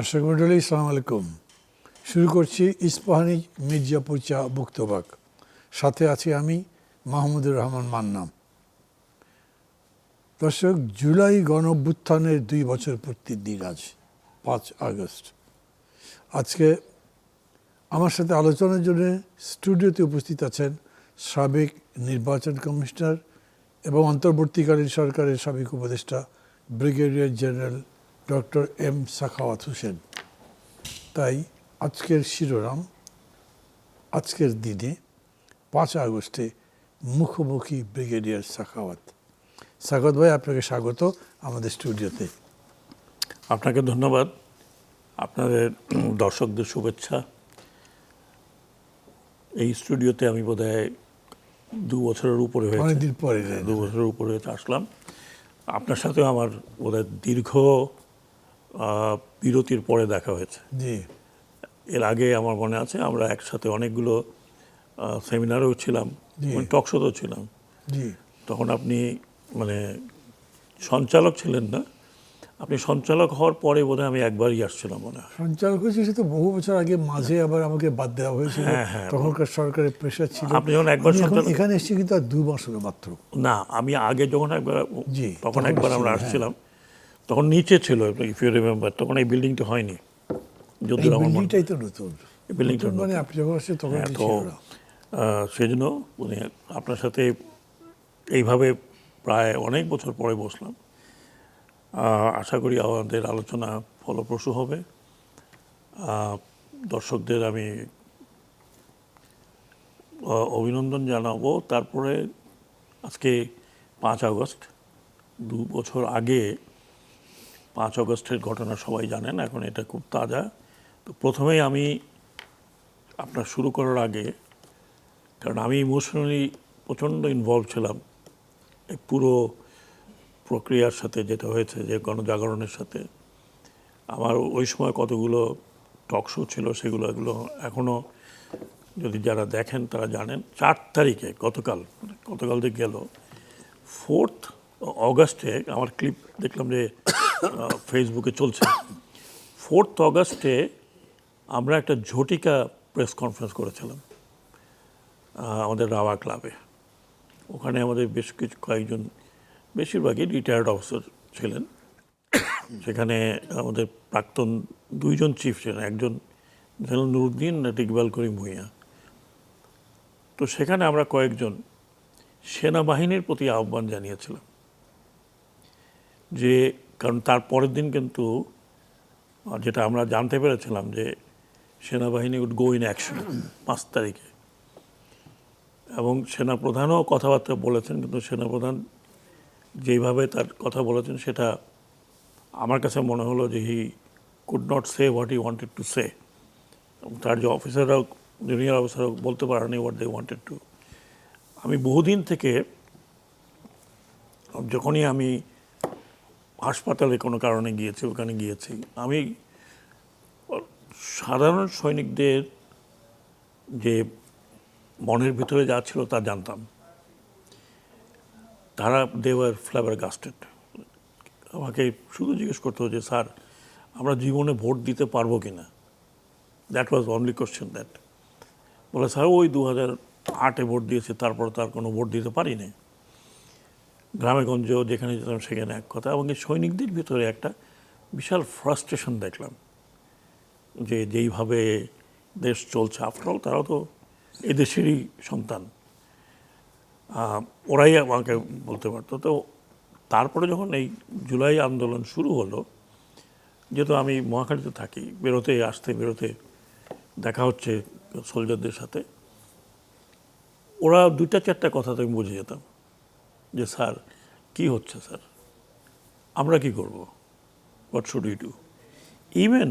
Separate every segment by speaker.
Speaker 1: দর্শক মণ্ডলী আসসালামু আলাইকুম। শুরু করছি ইস্পাহানি মির্জাপুর চা মুক্তবাক। সাথে আছি আমি মাহমুদুর রহমান মান্না। দর্শক, জুলাই গণঅভ্যুত্থানের 2 বছর পূর্তির দিন আজ 5 আগস্ট। আজকে আমার সাথে আলোচনার জন্য স্টুডিওতে উপস্থিত আছেন সাবেক নির্বাচন কমিশনার এবং অন্তর্বর্তীকালীন সরকারের সাবেক উপদেষ্টা brigadier general doctor M Sakhawat Hossain. তাই আজকের শিরোনাম, আজকের দিনে 5 আগস্টে মুখোমুখি ব্রিগেডিয়ার সাখাওয়াত। সাখাওয়াত ভাই, আপনাকে স্বাগত আমাদের স্টুডিওতে।
Speaker 2: আপনাকে ধন্যবাদ, আপনাদের দর্শকদের শুভেচ্ছা। এই স্টুডিওতে আমি বোধহয় 2 বছরের উপরে হয়েছে,
Speaker 1: অনেকদিন পরে
Speaker 2: 2 বছরের উপরে আসলাম। আপনার সাথেও আমার বোধহয় দীর্ঘ বিরতির পরে দেখা হয়েছে।
Speaker 1: জি,
Speaker 2: এর আগে আমার মনে আছে আমরা একসাথে অনেকগুলো সেমিনারেও ছিলাম, টক শোতেও ছিলাম।
Speaker 1: জি,
Speaker 2: তখন আপনি মানে সঞ্চালক ছিলেন না, আপনি সঞ্চালক হওয়ার পরে বোধহয় আমি একবারই আসছিলাম মনে হয়।
Speaker 1: সঞ্চালক হয়েছে সে তো বহু বছর আগে, মাঝে আবার আমাকে বাদ দেওয়া হয়েছিল। তখনকার সরকারের প্রেশার ছিল।
Speaker 2: আপনি যখন একবার
Speaker 1: এখানে এসেছি কিন্তু আর 2 মাস হলো মাত্র।
Speaker 2: না, আমি আগে যখন একবার
Speaker 1: জি,
Speaker 2: তখন একবার আমরা আসছিলাম, তখন নিচে ছিল, ইফ ইউ রিমেম্বার, তখন এই বিল্ডিংটা হয়নি। যদিও আমার
Speaker 1: বিল্ডিংটাই তো নতুন,
Speaker 2: বিল্ডিংটা
Speaker 1: মানে আপনি যখন আসছেন তখন
Speaker 2: তো সেই জন্য মানে আপনার সাথে এইভাবে প্রায় অনেক বছর পরে বসলাম। আশা করি আমাদের আলোচনা ফলপ্রসূ হবে। দর্শকদের আমি অভিনন্দন জানাবো। তারপরে আজকে 5 আগস্ট, 2 বছর আগে 5 আগস্টের ঘটনা সবাই জানেন, এখন এটা খুব তাজা। তো প্রথমেই আমি আপনার শুরু করার আগে, কারণ আমি ইমোশনালি প্রচণ্ড ইনভলভ ছিলাম এই পুরো প্রক্রিয়ার সাথে, যেটা হয়েছে যে গণজাগরণের সাথে। আমার ওই সময় কতগুলো টক শো ছিল, সেগুলো এখনও যদি যারা দেখেন তারা জানেন। 4 তারিখে গতকাল যে গেল 4th অগাস্টে, আমার ক্লিপ দেখলাম যে ফেসবুকে চলছে। 4th অগাস্টে আমরা একটা ঝটিকা প্রেস কনফারেন্স করেছিলাম আমাদের রাওয়া ক্লাবে। ওখানে আমাদের বেশ কয়েকজন, বেশিরভাগই রিটায়ার্ড অফিসার ছিলেন। সেখানে আমাদের প্রাক্তন 2 জন চিফ ছিলেন, একজন জেনারেল নুরুদ্দিন, ইকবাল করিম ভূঁইয়া। তো সেখানে আমরা কয়েকজন সেনাবাহিনীর প্রতি আহ্বান জানিয়েছিলাম যে, কারণ তার পরের দিন কিন্তু যেটা আমরা জানতে পেরেছিলাম যে সেনাবাহিনী উড গো ইন অ্যাকশন 5 তারিখে, এবং সেনাপ্রধানও কথাবার্তা বলেছেন। কিন্তু সেনাপ্রধান যেইভাবে তার কথা বলেছেন, সেটা আমার কাছে মনে হলো যে he could not say what he wanted to say. তার যে অফিসাররাও, জুনিয়র অফিসাররাও বলতে পারেনি হোয়াট দে ওয়ান্টেড টু। আমি বহুদিন থেকে, যখনই আমি হাসপাতালে কোনো কারণে গিয়েছি, ওখানে গিয়েছি, আমি সাধারণ সৈনিকদের যে মনের ভিতরে যা ছিল তা জানতাম। তারা দেওয়ার ফ্ল্যাবারগাস্টেড। আমাকে শুধু জিজ্ঞেস করতে হচ্ছে, স্যার আমরা জীবনে ভোট দিতে পারবো কি না? That was only question that. বলে, স্যার ওই 2008-এ ভোট দিয়েছে, তারপর তার কোনো ভোট দিতে পারিনি। গ্রামে গঞ্জেও যেখানে যেতাম সেখানে এক কথা। এবং এই সৈনিকদের ভিতরে একটা বিশাল ফ্রাস্ট্রেশন দেখলাম যে যেইভাবে দেশ চলছে, আফটারঅল তারাও তো এই দেশেরই সন্তান, ওরাই আমাকে বলতে পারতো। তো তারপরে যখন এই জুলাই আন্দোলন শুরু হলো, যেহেতু আমি মহাখালীতে থাকি, বেরোতে দেখা হচ্ছে সোলজারদের সাথে, ওরা 2-4টা কথা তো আমি বুঝে যেতাম যে, স্যার কি হচ্ছে, স্যার আমরা কি করব, what should we do. Even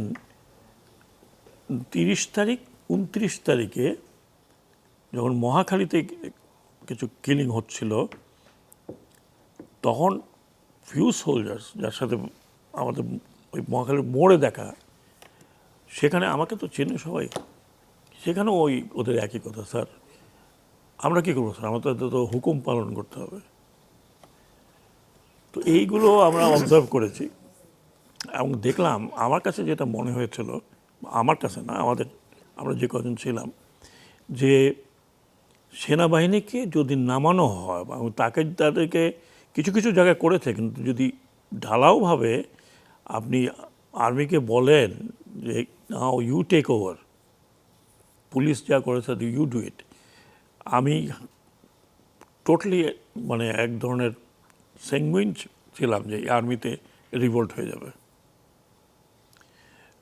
Speaker 2: 30 তারিখ 29 তারিখে যখন মহাখালীতে কিছু কিলিং হচ্ছিল, তখন ফিউ সোলজার্স, যার সাথে আমাদের ওই মহাখালীর মোড়ে দেখা, সেখানে আমাকে তো চেনে সবাই, সেখানেও ওদের একই কথা, স্যার আমরা কী করবো, স্যার আমাদের তো হুকুম পালন করতে হবে। তো এইগুলো আমরা অবজার্ভ করেছি। এবং দেখলাম আমার কাছে যেটা মনে হয়েছিল, আমার কাছে না, আমরা যে কজন ছিলাম, যে সেনাবাহিনীকে যদি নামানো হয় এবং তাদেরকে কিছু কিছু জায়গায় করেছে, কিন্তু যদি ঢালাওভাবে আপনি আর্মিকে বলেন যে now you take over, police যা করেছে ইউ ডু ইট, আমি টোটালি মানে এক ধরনের স্যাঙ্গুইন ছিলাম যে আর্মিতে রিভোল্ট হয়ে যাবে।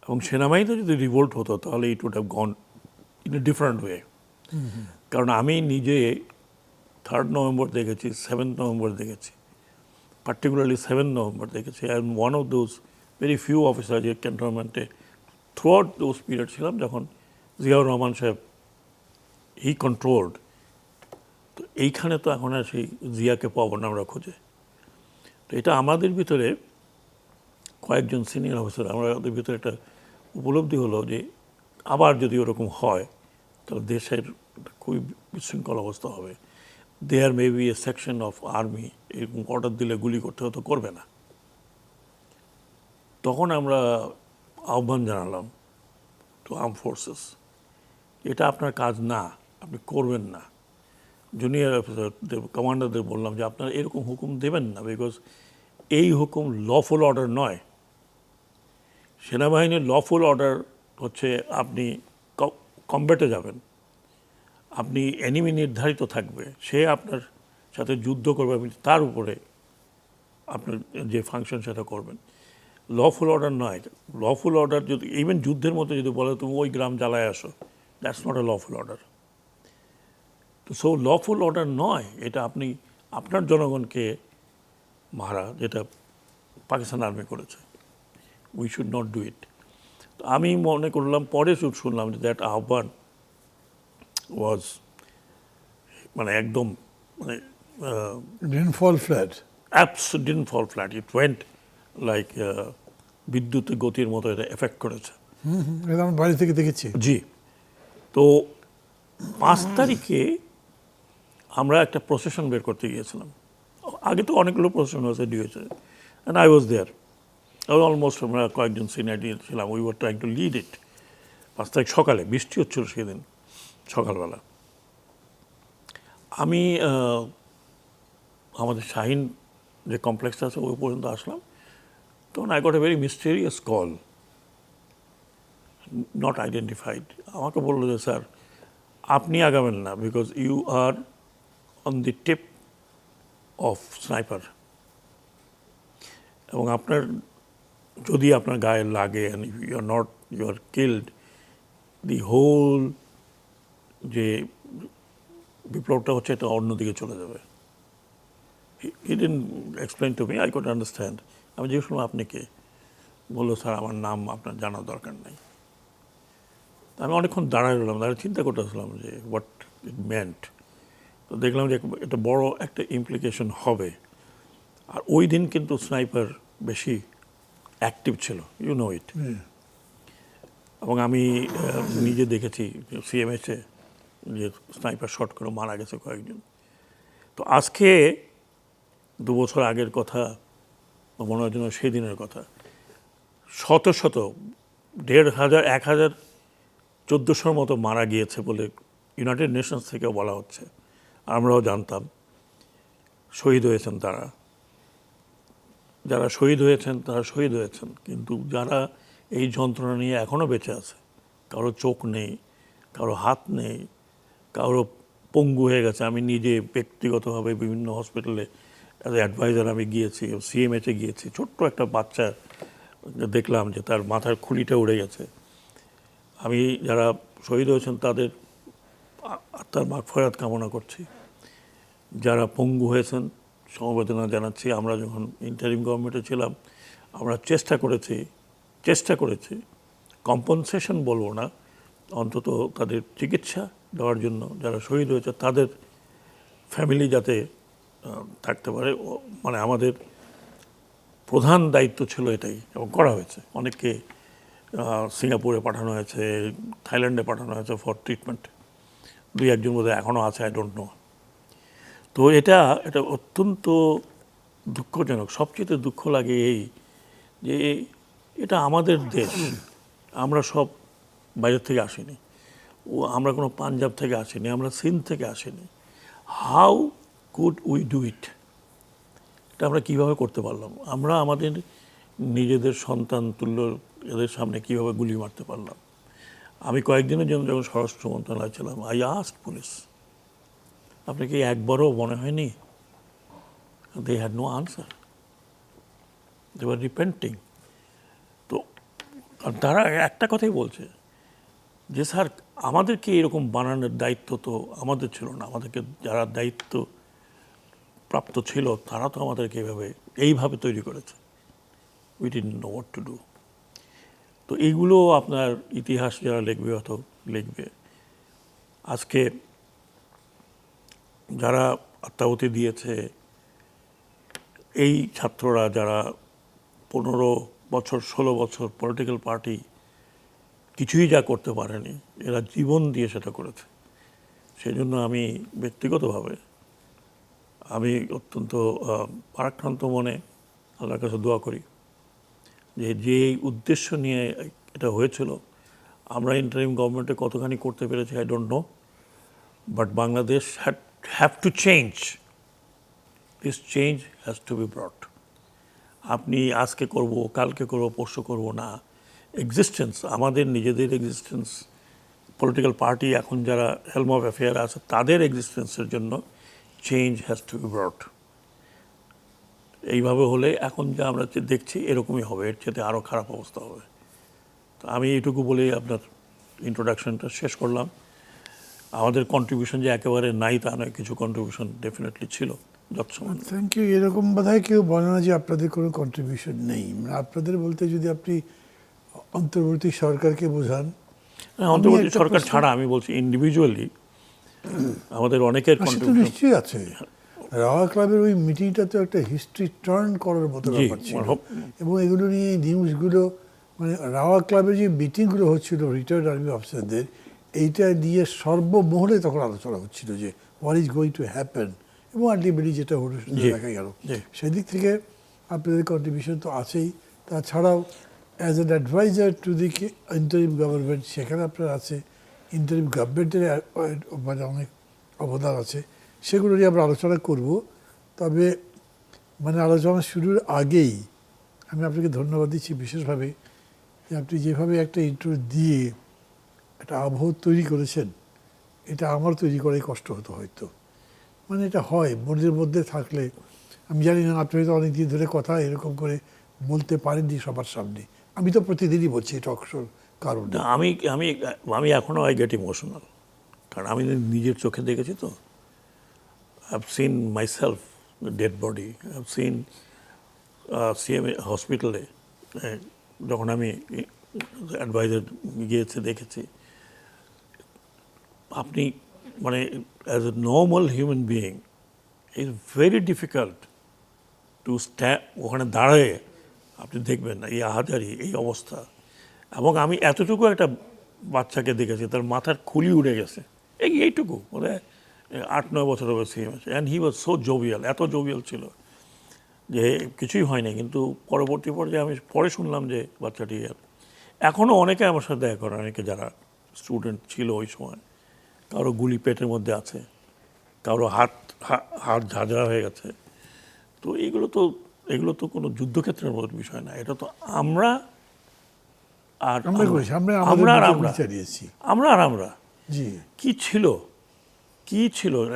Speaker 2: এবং সেনাবাহিনীতে যদি রিভোল্ট হতো তাহলে it would have gone in a different way. কারণ আমি নিজে 3rd নভেম্বর দেখেছি, 7th নভেম্বর দেখেছি, পার্টিকুলারলি 7th নভেম্বর দেখেছি। And one of those very few officer যে ক্যান্টনমেন্টে থ্রু আউট দোজ পিরিয়ড ছিলাম, যখন জিয়াউর রহমান সাহেব হি কন্ট্রোলড। তো এইখানে তো এখন আর সেই জিয়াকে পাবো না আমরা খুঁজে। তো এটা আমাদের ভিতরে কয়েকজন সিনিয়র অফিসার, আমাদের ভিতরে একটা উপলব্ধি হলো যে আবার যদি ওরকম হয় তাহলে দেশের খুবই বিশৃঙ্খল অবস্থা হবে। There may be a section of army এরকম অর্ডার দিলে গুলি করতে হতো, করবে না। তখন আমরা আহ্বান জানালাম টু আর্ম ফোর্সেস, এটা আপনার কাজ না, আপনি করবেন না। জুনিয়র অফিসারদের, কমান্ডারদের বললাম যে আপনারা এরকম হুকুম দেবেন না, বিকজ এই হুকুম লফুল অর্ডার নয়। সেনাবাহিনীর লফুল অর্ডার হচ্ছে আপনি কমব্যাটে যাবেন, আপনি এনিমি নির্ধারিত থাকবে, সে আপনার সাথে যুদ্ধ করবে, আপনি তার উপরে আপনার যে ফাংশন সেটা করবেন। লফুল অর্ডার নয়। লফুল অর্ডার যদি ইভেন যুদ্ধের মধ্যে যদি বলে তুমি ওই গ্রাম জ্বালায় আসো, that's not a lawful order. তো সো লফুল অর্ডার নয় এটা, আপনি আপনার জনগণকে মারা, যেটা পাকিস্তান আর্মি করেছে। We should not do it. তো আমি মনে করলাম, পরে শুনলাম যে দ্যাট আহ্বান ওয়াজ মানে একদম মানে
Speaker 1: didn't fall flat.
Speaker 2: didn't fall flat. It went like বিদ্যুৎ গতির মতো এটা এফেক্ট করেছে।
Speaker 1: এটা আমি বাড়ি থেকে দেখেছি।
Speaker 2: জি। তো 5 তারিখে আমরা একটা প্রসেশন বের করতে গিয়েছিলাম। আগে তো অনেকগুলো প্রসেশন হয়েছে ডিওএইচে, and I was there. Almost আমরা কয়েকজন সিনিয়র ছিলাম, we were trying to lead it. 5 তারিখ সকালে, বৃষ্টি হচ্ছিল সেদিন সকালবেলা। আমি আমাদের শাহিন যে কমপ্লেক্সটা আছে ওই পর্যন্ত আসলাম, তখন I got a very mysterious call, not identified. আমাকে বললো যে স্যার আপনি আগাবেন না, because you are on the tip of sniper, এবং আপনার যদি আপনার গায়ে লাগে and you are not, you are killed, the whole যে বিপ্লবটা হচ্ছে এটা অন্যদিকে চলে যাবে। He didn't explain to me, I could understand. আমি জিজ্ঞেস করলাম আপনি কে? বললো স্যার আমার নাম আপনার জানার দরকার নেই। আমি অনেকক্ষণ দাঁড়ায় রইলাম, দাঁড়িয়ে চিন্তা করতেছিলাম যে হোয়াট ইট মেন্ট। তো দেখলাম যে এটা বড় একটা ইমপ্লিকেশন হবে। আর ওই দিন কিন্তু স্নাইপার বেশি অ্যাক্টিভ ছিল, ইউ নো ইট। এবং আমি নিজে দেখেছি সিএমএসে যে স্নাইপার শট করে মারা গেছে কয়েকজন। তো আজকে 2 বছর আগের কথা মনে হয় যেন সেই দিনের কথা। শত শত 1,500 1,000 1,400 মতো মারা গিয়েছে বলে ইউনাইটেড নেশনস থেকেও বলা হচ্ছে। আমরাও জানতাম শহীদ হয়েছেন তারা। যারা শহীদ হয়েছেন তারা শহীদ হয়েছেন, কিন্তু যারা এই যন্ত্রণা নিয়ে এখনও বেঁচে আছে, কারো চোখ নেই, কারো হাত নেই, কারো পঙ্গু হয়ে গেছে। আমি নিজে ব্যক্তিগতভাবে বিভিন্ন হসপিটালে অ্যাজ এ অ্যাডভাইজার আমি গিয়েছি, সিএমএইচে গিয়েছি। ছোট্ট একটা বাচ্চা দেখলাম যে তার মাথার খুলিটা উড়ে গেছে। আমি যারা শহীদ হয়েছেন তাদের আত্মার মাগফিরাত কামনা করছি। যারা পঙ্গু হয়েছেন সমবেদনা জানাচ্ছি। আমরা যখন ইন্টারিম গভর্নমেন্টে ছিলাম আমরা চেষ্টা করেছি কম্পনসেশন বলবো না, অন্তত তাদের চিকিৎসা দেওয়ার জন্য যারা শহীদ হয়েছে তাদের ফ্যামিলি যাতে থাকতে পারে। মানে আমাদের প্রধান দায়িত্ব ছিল এটাই, এবং করা হয়েছে। অনেককে সিঙ্গাপুরে পাঠানো হয়েছে, থাইল্যান্ডে পাঠানো হয়েছে ফর ট্রিটমেন্ট। 2-1 বোধহয় এখনও আছে, আই ডোন্ট নো। তো এটা অত্যন্ত দুঃখজনক। সবচেয়ে দুঃখ লাগে এই যে এটা আমাদের দেশ, আমরা সব বাইরের থেকে আসিনি, আমরা কোনো পাঞ্জাব থেকে আসিনি, আমরা সিন্ধ থেকে আসিনি। How could we do it? এটা আমরা কীভাবে করতে পারলাম? আমরা আমাদের নিজেদের সন্তান তুল্য এদের সামনে কীভাবে গুলি মারতে পারলাম? আমি কয়েকদিনের জন্য যখন স্বরাষ্ট্র মন্ত্রণালয় ছিলাম, আই আস্কড পুলিশ, আপনাকে একবারও মনে হয়নি? They had no answer, they were repenting. তো তারা একটা কথাই বলছে যে স্যার আমাদেরকে এরকম বানানোর দায়িত্ব তো আমাদের ছিল না, আমাদেরকে যারা দায়িত্ব প্রাপ্ত ছিল তারা তো আমাদেরকে এইভাবে তৈরি করেছে। We didn't know what to do. তো এইগুলো আপনার ইতিহাস যারা লিখবে অত লিখবে। আজকে যারা আত্মাহুতি দিয়েছে, এই ছাত্ররা যারা 15 বছর 16 বছর পলিটিক্যাল পার্টি কিছুই যা করতে পারেনি, এরা জীবন দিয়ে সেটা করেছে। সেই জন্য আমি ব্যক্তিগতভাবে আমি অত্যন্ত ভারাক্রান্ত মনে আল্লাহর কাছে দোয়া করি যে উদ্দেশ্য নিয়ে এটা হয়েছিল, আমরা ইন্টারিম গভর্নমেন্টে কতখানি করতে পেরেছি I don't know, but Bangladesh have to change, this change has to B ব্রট। আপনি আজকে করব, কালকে করব, পরশু করব না। এক্সিস্টেন্স, আমাদের নিজেদের এক্সিস্টেন্স, পলিটিক্যাল পার্টি এখন যারা হেলম অফ অ্যাফেয়ার আছে তাদের এক্সিস্টেন্সের জন্য চেঞ্জ হ্যাজ টু বি ব্রট। এইভাবে হলে এখন যা আমরা দেখছি এরকমই হবে, এর চেয়ে আরও খারাপ অবস্থা হবে। তো আমি এইটুকু বলেই আপনার ইন্ট্রোডাকশনটা শেষ করলাম। আমাদের কন্ট্রিবিউশন যে একেবারে নাই তা নয়, কিছু কন্ট্রিবিউশন ডেফিনেটলি ছিল যৎসমান।
Speaker 1: Thank you. এরকম বোধহয় কেউ বলে না যে আপনাদের কোনো কন্ট্রিবিউশন নেই। মানে আপনাদের বলতে যদি আপনি অন্তর্বর্তী সরকারকে বোঝান,
Speaker 2: অন্তর্বর্তী সরকার ছাড়া আমি বলছি ইন্ডিভিজুয়ালি আমাদের অনেকের
Speaker 1: সেটা
Speaker 2: কন্ট্রিবিউশন।
Speaker 1: নিশ্চয়ই আছে। রাওয়া ক্লাবের ওই মিটিংটা তো একটা হিস্ট্রি টার্ন করার মতো ব্যাপার ছিল, এবং এগুলো নিয়ে নিউজগুলো, মানে রাওয়া ক্লাবের যে মিটিংগুলো হচ্ছিল রিটায়ার্ড আর্মি অফিসারদের, এইটা নিয়ে সর্বমহলে তখন আলোচনা হচ্ছিল যে what is going to happen, এবং আলটিমেটলি যেটা হলো সেটা দেখা গেল। সেদিক থেকে আপনাদের কন্ট্রিবিউশন তো আছেই। তাছাড়াও as an adviser to the interim government, সেখানে আপনার আছে, ইন্টারিম গভর্নমেন্টের মানে অনেক অবদান আছে, সেগুলো নিয়ে আমরা আলোচনা করব। তবে মানে আলোচনা শুরুর আগেই আমি আপনাকে ধন্যবাদ দিচ্ছি বিশেষভাবে, যে আপনি যেভাবে একটা ইন্টারভিউ দিয়ে একটা আবহ তৈরি করেছেন, এটা আমার তৈরি করাই কষ্ট হতো হয়তো। মানে এটা হয় মনের মধ্যে থাকলে। আমি জানি না আপনি হয়তো অনেক দিন ধরে কথা এরকম করে বলতে পারেননি সবার সামনে। আমি তো প্রতিদিনই বলছি এটা অবসর কারণ।
Speaker 2: আমি আমি আমি এখনও আই গেট ইমোশনাল, কারণ আমি নিজের চোখে দেখেছি তো। I've seen myself, the dead body. I've seen CMA হসপিটালে যখন আমি অ্যাডভাইজার গিয়েছে দেখেছি। আপনি মানে as a normal human being is very difficult to ওখানে দাঁড়ায় আপনি দেখবেন এই আহাজারি, এই অবস্থা। এবং আমি এতটুকু একটা বাচ্চাকে দেখেছি, তার মাথার খুলি উড়ে গেছে, এইটুকু মানে 8-9 বছর হবে CMS, and he was so jovial, এত জোভিয়াল ছিল যে কিছুই হয়নি। কিন্তু পরবর্তী পর্যায়ে আমি পরে শুনলাম যে বাচ্চাটি এখনও অনেকে আমার সাথে দেখা করে, অনেকে যারা স্টুডেন্ট ছিল ওই সময়, কারো গুলি পেটের মধ্যে আছে, কারো হাত ঝাঁঝরা হয়ে গেছে। তো এগুলো তো কোনো যুদ্ধক্ষেত্রের মতো বিষয় না, এটা তো আমরা আর আমরা কি ছিল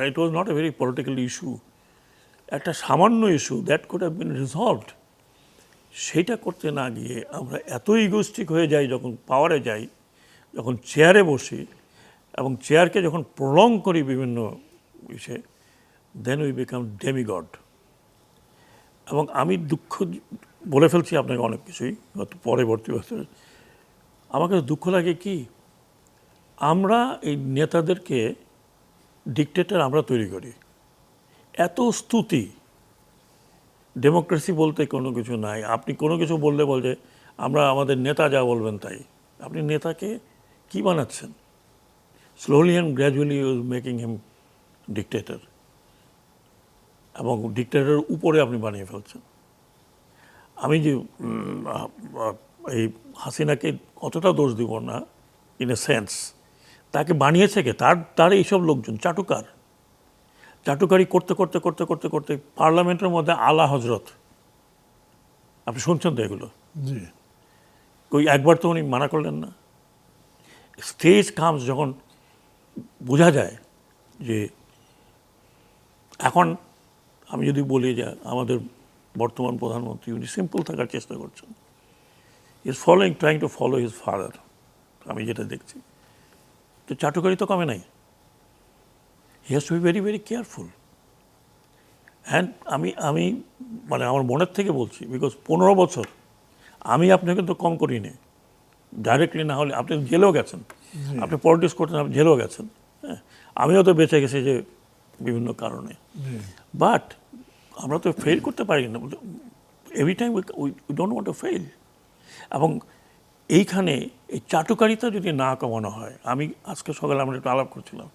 Speaker 2: it was not a very political issue, একটা সামান্য issue that could have been resolved. সেইটা করতে না গিয়ে আমরা এত ইগোস্টিক হয়ে যাই, যখন পাওয়ারে যাই, যখন চেয়ারে বসি এবং চেয়ারকে যখন প্রলং করি বিভিন্ন ইসে, দেন উই বিকাম ডেমিগড। এবং আমি দুঃখ বলে ফেলছি আপনাকে অনেক কিছুই পরবর্তী বছর। আমার কাছে দুঃখ লাগে কি, আমরা এই নেতাদেরকে ডিকটেটর আমরা তৈরি করি। এত স্তুতি, ডেমোক্রেসি বলতে কোনো কিছু নাই। আপনি কোনো কিছু বললে বলছে আমরা আমাদের নেতা যা বলবেন তাই। আপনি নেতাকে কি বানাচ্ছেন? Slowly and gradually you making him dictator, এবং ডিকটেটরের উপরে আপনি বানিয়ে ফেলছেন। আমি যে এই হাসিনাকে অতটা দোষ দিব না, ইন এ সেন্স তাকে বানিয়েছে কে, তার এইসব লোকজন চাটুকারি করতে করতে করতে করতে করতে পার্লামেন্টের মধ্যে আলা হজরত, আপনি শুনছেন তো এগুলো,
Speaker 1: জি
Speaker 2: ওই একবার তো উনি মানা করলেন না। স্টেজ কামস যখন বোঝা যায় যে এখন আমি যদি বলি যে আমাদের বর্তমান প্রধানমন্ত্রী উনি সিম্পল থাকার চেষ্টা করছেন, is trying to follow his father, আমি যেটা দেখছি, তো চাটুকারি তো কমে নাই। He has to be very very careful. And আমি মানে আমার মনের থেকে বলছি, বিকজ 15 বছর আমি আপনাকে কিন্তু কম করিনি, ডাইরেক্টলি না হলে আপনি জেলেও গেছেন, আপনি পলিটিক্স করতেন, আপনি জেলেও গেছেন, হ্যাঁ, আমিও তো বেঁচে গেছি যে বিভিন্ন কারণে, বাট আমরা তো ফেল করতে পারি না, every time we don't want to fail. এবং এইখানে এই চাটুকারিতা যদি না কমানো হয়, আমি আজকে সকালে আমরা একটু আলাপ করছিলাম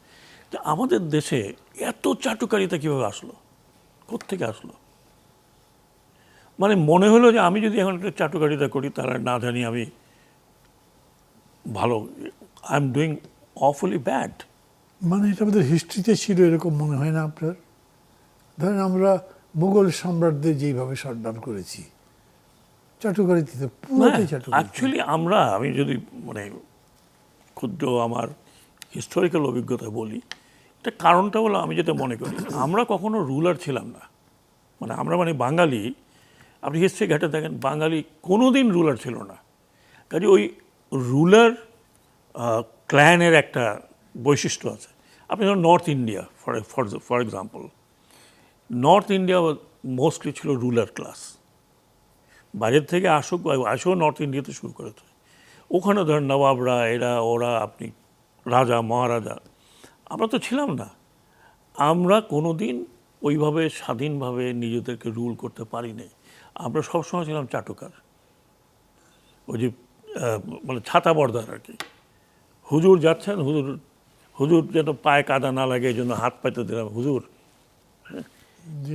Speaker 2: যে আমাদের দেশে এত চাটুকারিতা কীভাবে আসলো, কোত্থেকে আসলো। মানে মনে হলো যে আমি যদি এখন একটা চাটুকারিতা করি তাহলে না জানি আমি ভালো, আই এম ডুইং অফুলি ব্যাড।
Speaker 1: মানে এটা আমাদের হিস্ট্রিতে ছিল, এরকম মনে হয় না আপনার? ধরেন আমরা মুঘল সম্রাটদের যেইভাবে শাটডাউন করেছি, চাটুকারিতে পুরোটাই চাটুকারি।
Speaker 2: অ্যাকচুয়ালি আমি যদি মানে ক্ষুদ্র আমার হিস্টোরিক্যাল অভিজ্ঞতা বলি, এটা কারণটা হলো আমি যেটা মনে করি, আমরা কখনো রুলার ছিলাম না। মানে আমরা মানে বাঙালি, আপনি হিস্ট্রি ঘাটে দেখেন বাঙালি কোনো দিন রুলার ছিল না। কাজে ওই রুলার ক্ল্যানের একটা বৈশিষ্ট্য আছে। আপনি ধরুন north India for example, north India mostly ছিল রুলার ক্লাস, বাইরের থেকে আসেও নর্থ ইন্ডিয়াতে শুরু করেছে। ওখানে ধরেন নবাবরা এরা ওরা, আপনি রাজা মহারাজা, আমরা তো ছিলাম না। আমরা কোনো দিন ওইভাবে স্বাধীনভাবে নিজেদেরকে রুল করতে পারিনি। আমরা সবসময় ছিলাম চাটুকার, ওই যে মানে ছাতা বর্দার আর কি। হুজুর যাচ্ছেন, হুজুর যেন পায়ে কাদা না লাগে এই জন্য হাত পাইতে দিলাম হুজুর।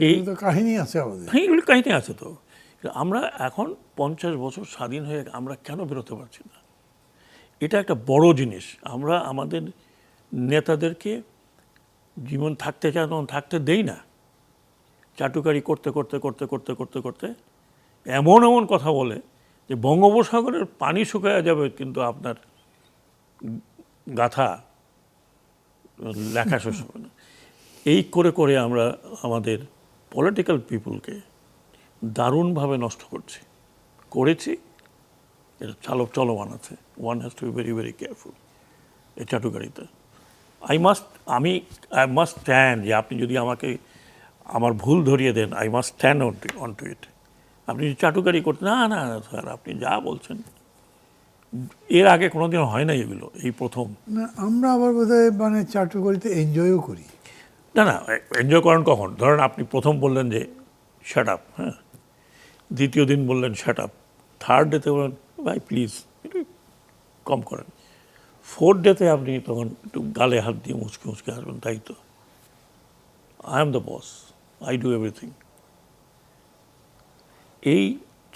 Speaker 1: এই তো কাহিনী আছে আমাদের।
Speaker 2: হ্যাঁ, এগুলি কাহিনী আছে তো। আমরা এখন 50 বছর স্বাধীন হয়ে আমরা কেন বেরোতে পারছি না? এটা একটা বড় জিনিস। আমরা আমাদের নেতাদেরকে জীবন থাকতে চায় তখন থাকতে দেই না। চাটুকারি করতে করতে করতে করতে করতে করতে এমন এমন কথা বলে যে বঙ্গোপসাগরের পানি শুকায়া যাবে, কিন্তু আপনার গাথা লেখা শেষ হবে না। এই করে করে আমরা আমাদের পলিটিক্যাল পিপুলকে দারুণভাবে নষ্ট করেছি। এটা চলমান আছে। One has to be very very careful এই চাটুকারিতে। আই মাস্ট স্ট্যান্ড, যে আপনি যদি আমাকে আমার ভুল ধরিয়ে দেন, I must stand on to it. আপনি চাটুকারি করতে না না স্যার, আপনি যা বলছেন এর আগে কোনোদিন হয় না এগুলো, এই প্রথম।
Speaker 1: না, আমরা আবার বোধহয় মানে চাটুকারিতে এনজয়ও করি।
Speaker 2: না না, এনজয় করেন কখন? ধরেন আপনি প্রথম বললেন যে শ্যাট আপ, হ্যাঁ, দ্বিতীয় দিন বললেন শ্যাট আপ, থার্ড ডেতে বললেন ভাই প্লিজ একটু কম করেন, ফোর্থ ডেতে আপনি তখন একটু গালে হাত দিয়ে মুচকে মুচকে আসবেন, তাই তো I am the boss, I do everything. এই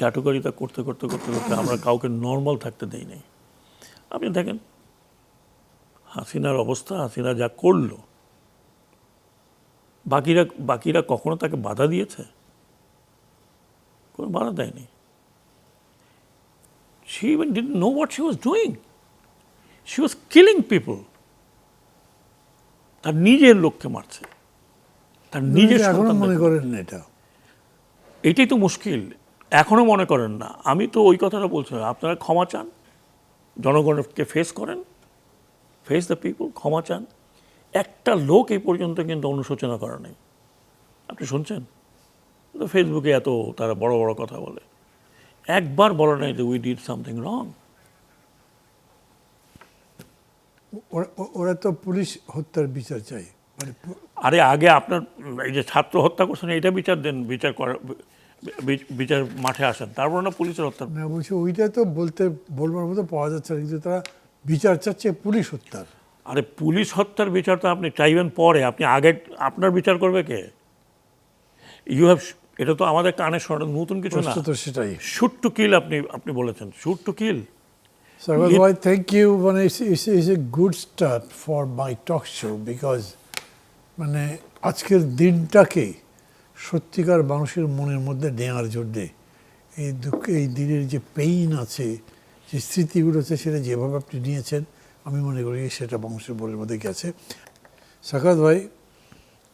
Speaker 2: চাটুকারিতা করতে করতে করতে করতে আমরা কাউকে নর্মাল থাকতে দেই নাই। আপনি দেখেন হাসিনার অবস্থা, হাসিনা যা করলো, বাকিরা কখনো তাকে বাধা দিয়েছে? কোনো বাধা দেয়নি। She even didn't know what she was doing. She was killing people. তার নিজের লোককে মারছে, তার নিজের
Speaker 1: এখনো
Speaker 2: সন্তানদের।
Speaker 1: মনে করেন না এটা?
Speaker 2: এটাই তো মুশকিল, এখনো মনে করেন না। আমি তো ওই কথাটা বলছিলাম, আপনারা ক্ষমা চান, জনগণকে ফেস করেন, ফেস দ্য পিপল, ক্ষমা চান। একটা লোক এই পর্যন্ত কিন্তু অনুশোচনা করে নাই। আপনি শুনছেন তো ফেসবুকে এত তারা বড় বড় কথা বলে, একবার বলে নাই যে উই ডিড সামথিং রং।
Speaker 1: ওরা তো পুলিশ হত্যার বিচার চাই। মানে
Speaker 2: আরে আগে আপনার এই যে ছাত্র হত্যা করছেন এটা বিচার দেন, বিচার মাঠে আসেন, তারপর না পুলিশের হত্যা।
Speaker 1: না, বলছি ওইটা তো বলবার মতো পাওয়া যাচ্ছে না, কিন্তু তারা বিচার চাচ্ছে পুলিশ হত্যার।
Speaker 2: আরে পুলিশ হত্যার বিচার তো আপনি চাইবেন পরে, আপনি আগে আপনার বিচার করবে কে? এটা তো আমাদের কানে শোনা নতুন কিছু না।
Speaker 1: প্রশ্ন তো সেটাই।
Speaker 2: শুট টু কিল আপনি বলেছেন, shoot to kill.
Speaker 1: Sagar bhai, thank you. মানে it's a good start for my talk show because মানে আজকের দিনটাকে সত্যিকার মানুষের মনের মধ্যে নেওয়ার জন্যে এই দুঃখ, এই দিনের যে পেইন আছে, যে স্মৃতিগুলো আছে, সেটা যেভাবে আপনি নিয়েছেন আমি মনে করি সেটা মানুষের মনের মধ্যে গেছে। সাকাত ভাই,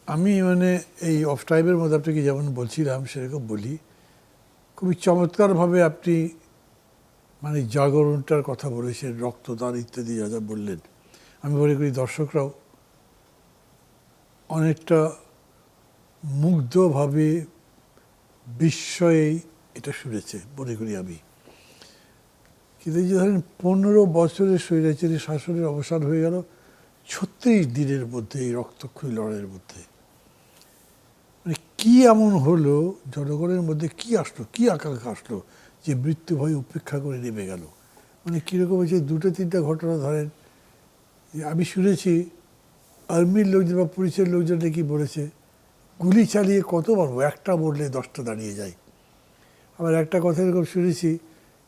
Speaker 1: আমি মানে এই অফ টাইমের মধ্যে আপনাকে যেমন বলছিলাম সেরকম বলি, খুবই চমৎকারভাবে আপনি মানে জাগরণটার কথা বলেছেন, রক্তদান ইত্যাদি যা যা বললেন। আমি মনে করি দর্শকরাও অনেকটা মুগ্ধভাবে বিস্ময়ে এটা শুনেছে মনে করি আমি। কিন্তু এই যে ধরেন 15 বছরের স্বৈরাচারী শাসনের অবসান হয়ে গেল 36 দিনের মধ্যে, এই রক্তক্ষয়ী লড়াইয়ের মধ্যে। মানে কি এমন হলো, জনগণের মধ্যে কি আসলো, কি আকাঙ্ক্ষা আসলো যে মৃত্যু ভয় উপেক্ষা করে নেমে গেল? মানে কীরকম হয়েছে, 2-3টা ঘটনা ধরেন। আমি শুনেছি আর্মির লোকজন বা পুলিশের লোকজন নাকি বলেছে গুলি চালিয়ে কত মারবো, একটা মরলে 10টা দাঁড়িয়ে যায়। আবার একটা কথা এরকম শুনেছি,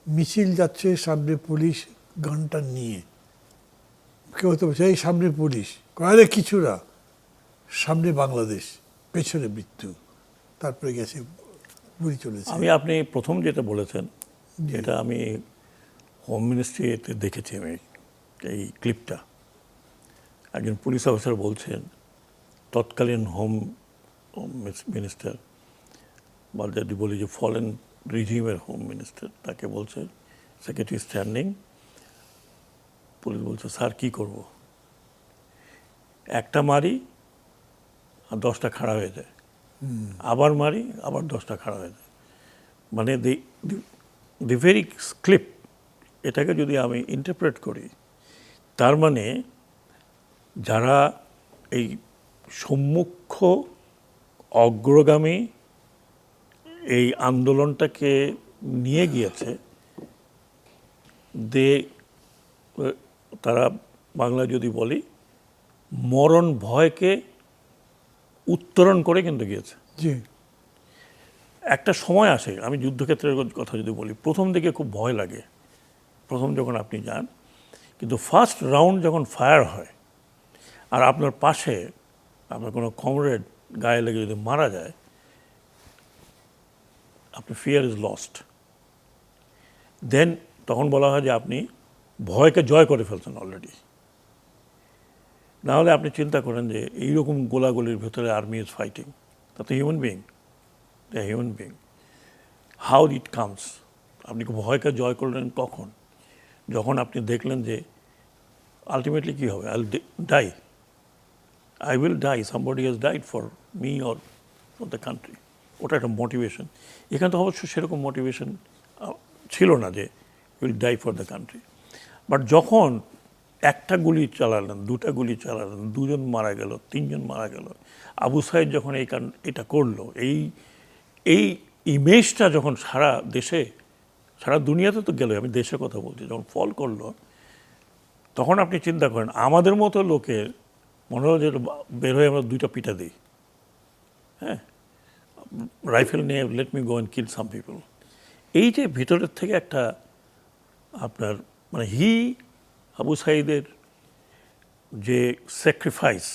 Speaker 1: মিছিল যাচ্ছে, সামনে পুলিশ গানটা নিয়ে, কেউ তো বলছে এই সামনে পুলিশ, আরে কিছু না, সামনে বাংলাদেশ, পেছনে মৃত্যু, তারপরে গেছে গুলি চলেছে।
Speaker 2: আপনি প্রথম যেটা বলেছেন, যেটা আমি হোম মিনিস্ট্রিতে দেখেছি, আমি এই ক্লিপটা, একজন পুলিশ অফিসার বলছেন, তৎকালীন হোম মিনিস্টার বা যদি বলি যে ফরেন রিজিমের হোম মিনিস্টার, তাকে বলছে, সেক্রেটারি স্ট্যান্ডিং, পুলিশ বলছে স্যার কী করব, একটা মারি আর 10টা খাড়া হয়ে যায়, আবার মারি আবার 10টা খাড়া হয়ে যায়। মানে দি ভেরি ক্লিপ, এটাকে যদি আমি ইন্টারপ্রেট করি, তার মানে যারা এই সম্মুখ অগ্রগামী এই আন্দোলনটাকে নিয়ে গিয়েছে, তারা বাংলা যদি বলি মরণ ভয়কে উত্তরণ করে কিন্তু গিয়েছে।
Speaker 1: জি,
Speaker 2: একটা সময় আসে, আমি যুদ্ধক্ষেত্রের কথা যদি বলি, প্রথম দিকে খুব ভয় লাগে, প্রথম যখন আপনি যান, কিন্তু ফার্স্ট রাউন্ড যখন ফায়ার হয় আর আপনার পাশে আপনার কোনো কমরেড গায়ে লেগে যদি মারা যায়, আপনার ফিয়ার ইজ লস্ট। দেন তখন বলা হয় যে আপনি ভয়কে জয় করে ফেলছেন অলরেডি। নাহলে আপনি চিন্তা করেন যে এইরকম গোলাগুলির ভেতরে আর্মি ইজ ফাইটিং, তাতে human being, the human being, how it comes. আপনি ভয়কে জয় করলেন কখন? যখন আপনি দেখলেন যে আলটিমেটলি কী হবে, I will die, I will die, somebody has died for me or for the country. ওটা একটা মোটিভেশন। এখানে তো অবশ্য সেরকম মোটিভেশন ছিল না যে will die for the country. But যখন একটা গুলি চালালেন, 2টা গুলি চালালেন, 2জন মারা গেল, 3জন মারা গেল, আবু সাইদ যখন এটা করলো, এই ইমেজটা যখন সারা দেশে, সারা দুনিয়াতে তো গেল, আমি দেশের কথা বলছি, যখন ফল করলো, তখন আপনি চিন্তা করেন আমাদের মতো লোকের মনে হলো যে বের হয়ে আমরা 2টা পিটা দিই, হ্যাঁ, রাইফেল নিয়ে let me go and kill some people. এই যে ভিতরের থেকে একটা আপনার মানে আবু সাইদের যে স্যাক্রিফাইস,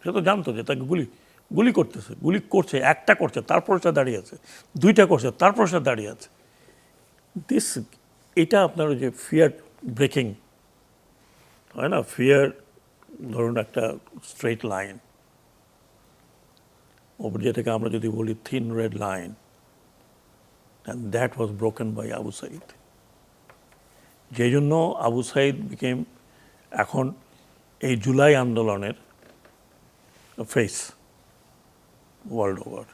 Speaker 2: সে তো জানতো যে তাকে গুলি করছে, একটা করছে তারপর সে দাঁড়িয়ে আছে, 2টা করছে তারপর সে দাঁড়িয়ে আছে। এটা আপনার যে ফিয়ার ব্রেকিং হয় না, ফিয়ার ধরুন একটা স্ট্রেট লাইন, ওপর যেটাকে আমরা যদি বলি thin red line, and that was broken by Abu Sayeed. যেই জন্য আবু সাইদ বিকেম এখন এই জুলাই আন্দোলনের ফেস ওয়ার্ল্ড ওভার,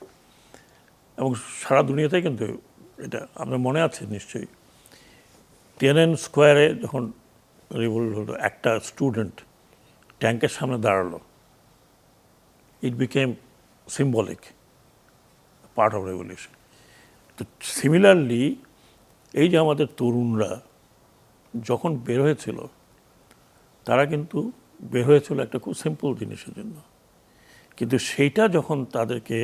Speaker 2: এবং সারা দুনিয়াতেই কিন্তু এটা আপনার মনে আছে নিশ্চয়ই। টিয়ানআমেন স্কোয়ারে যখন রিভোল্ট হলো, একটা স্টুডেন্ট ট্যাঙ্কের সামনে দাঁড়ালো, ইট became symbolic part of revolution. তো সিমিলারলি এই যে আমাদের তরুণরা যখন বের হয়েছিল, তারা কিন্তু বের হয়েছিল একটা খুব সিম্পল জিনিসের জন্য, কিন্তু সেইটা যখন তাদেরকে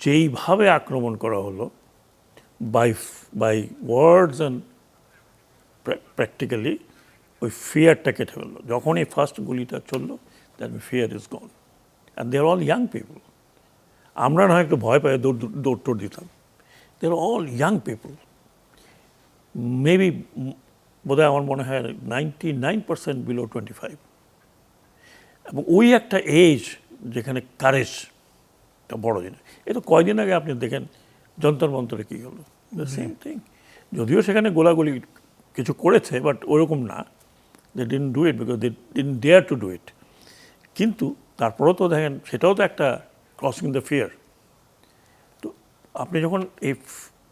Speaker 2: যেইভাবে আক্রমণ করা হলো বাই ওয়ার্ডস অ্যান্ড প্র্যাকটিক্যালি, ওই ফিয়ারটা কেটে ফেললো। যখন এই ফার্স্ট গুলিটা চললো, that fear is gone, and they are all young people. আমরা না হয় একটু ভয় পাই, দৌড় টোড় দিতাম। They are all young people, maybe বোধহয় আমার মনে হয় 99% বিলো 25। এবং ওই একটা এজ যেখানে কারেজ একটা বড় জিনিস। এই তো কয়দিন আগে আপনি দেখেন যন্তর মন্তরে কী হলো, দ্য সেম থিং। যদিও সেখানে গোলাগুলি কিছু করেছে, বাট ওরকম না, they didn't do it because they didn't dare to do it. কিন্তু তারপরেও তো দেখেন সেটাও তো একটা ক্রসিং দ্য ফিয়ার। তো আপনি যখন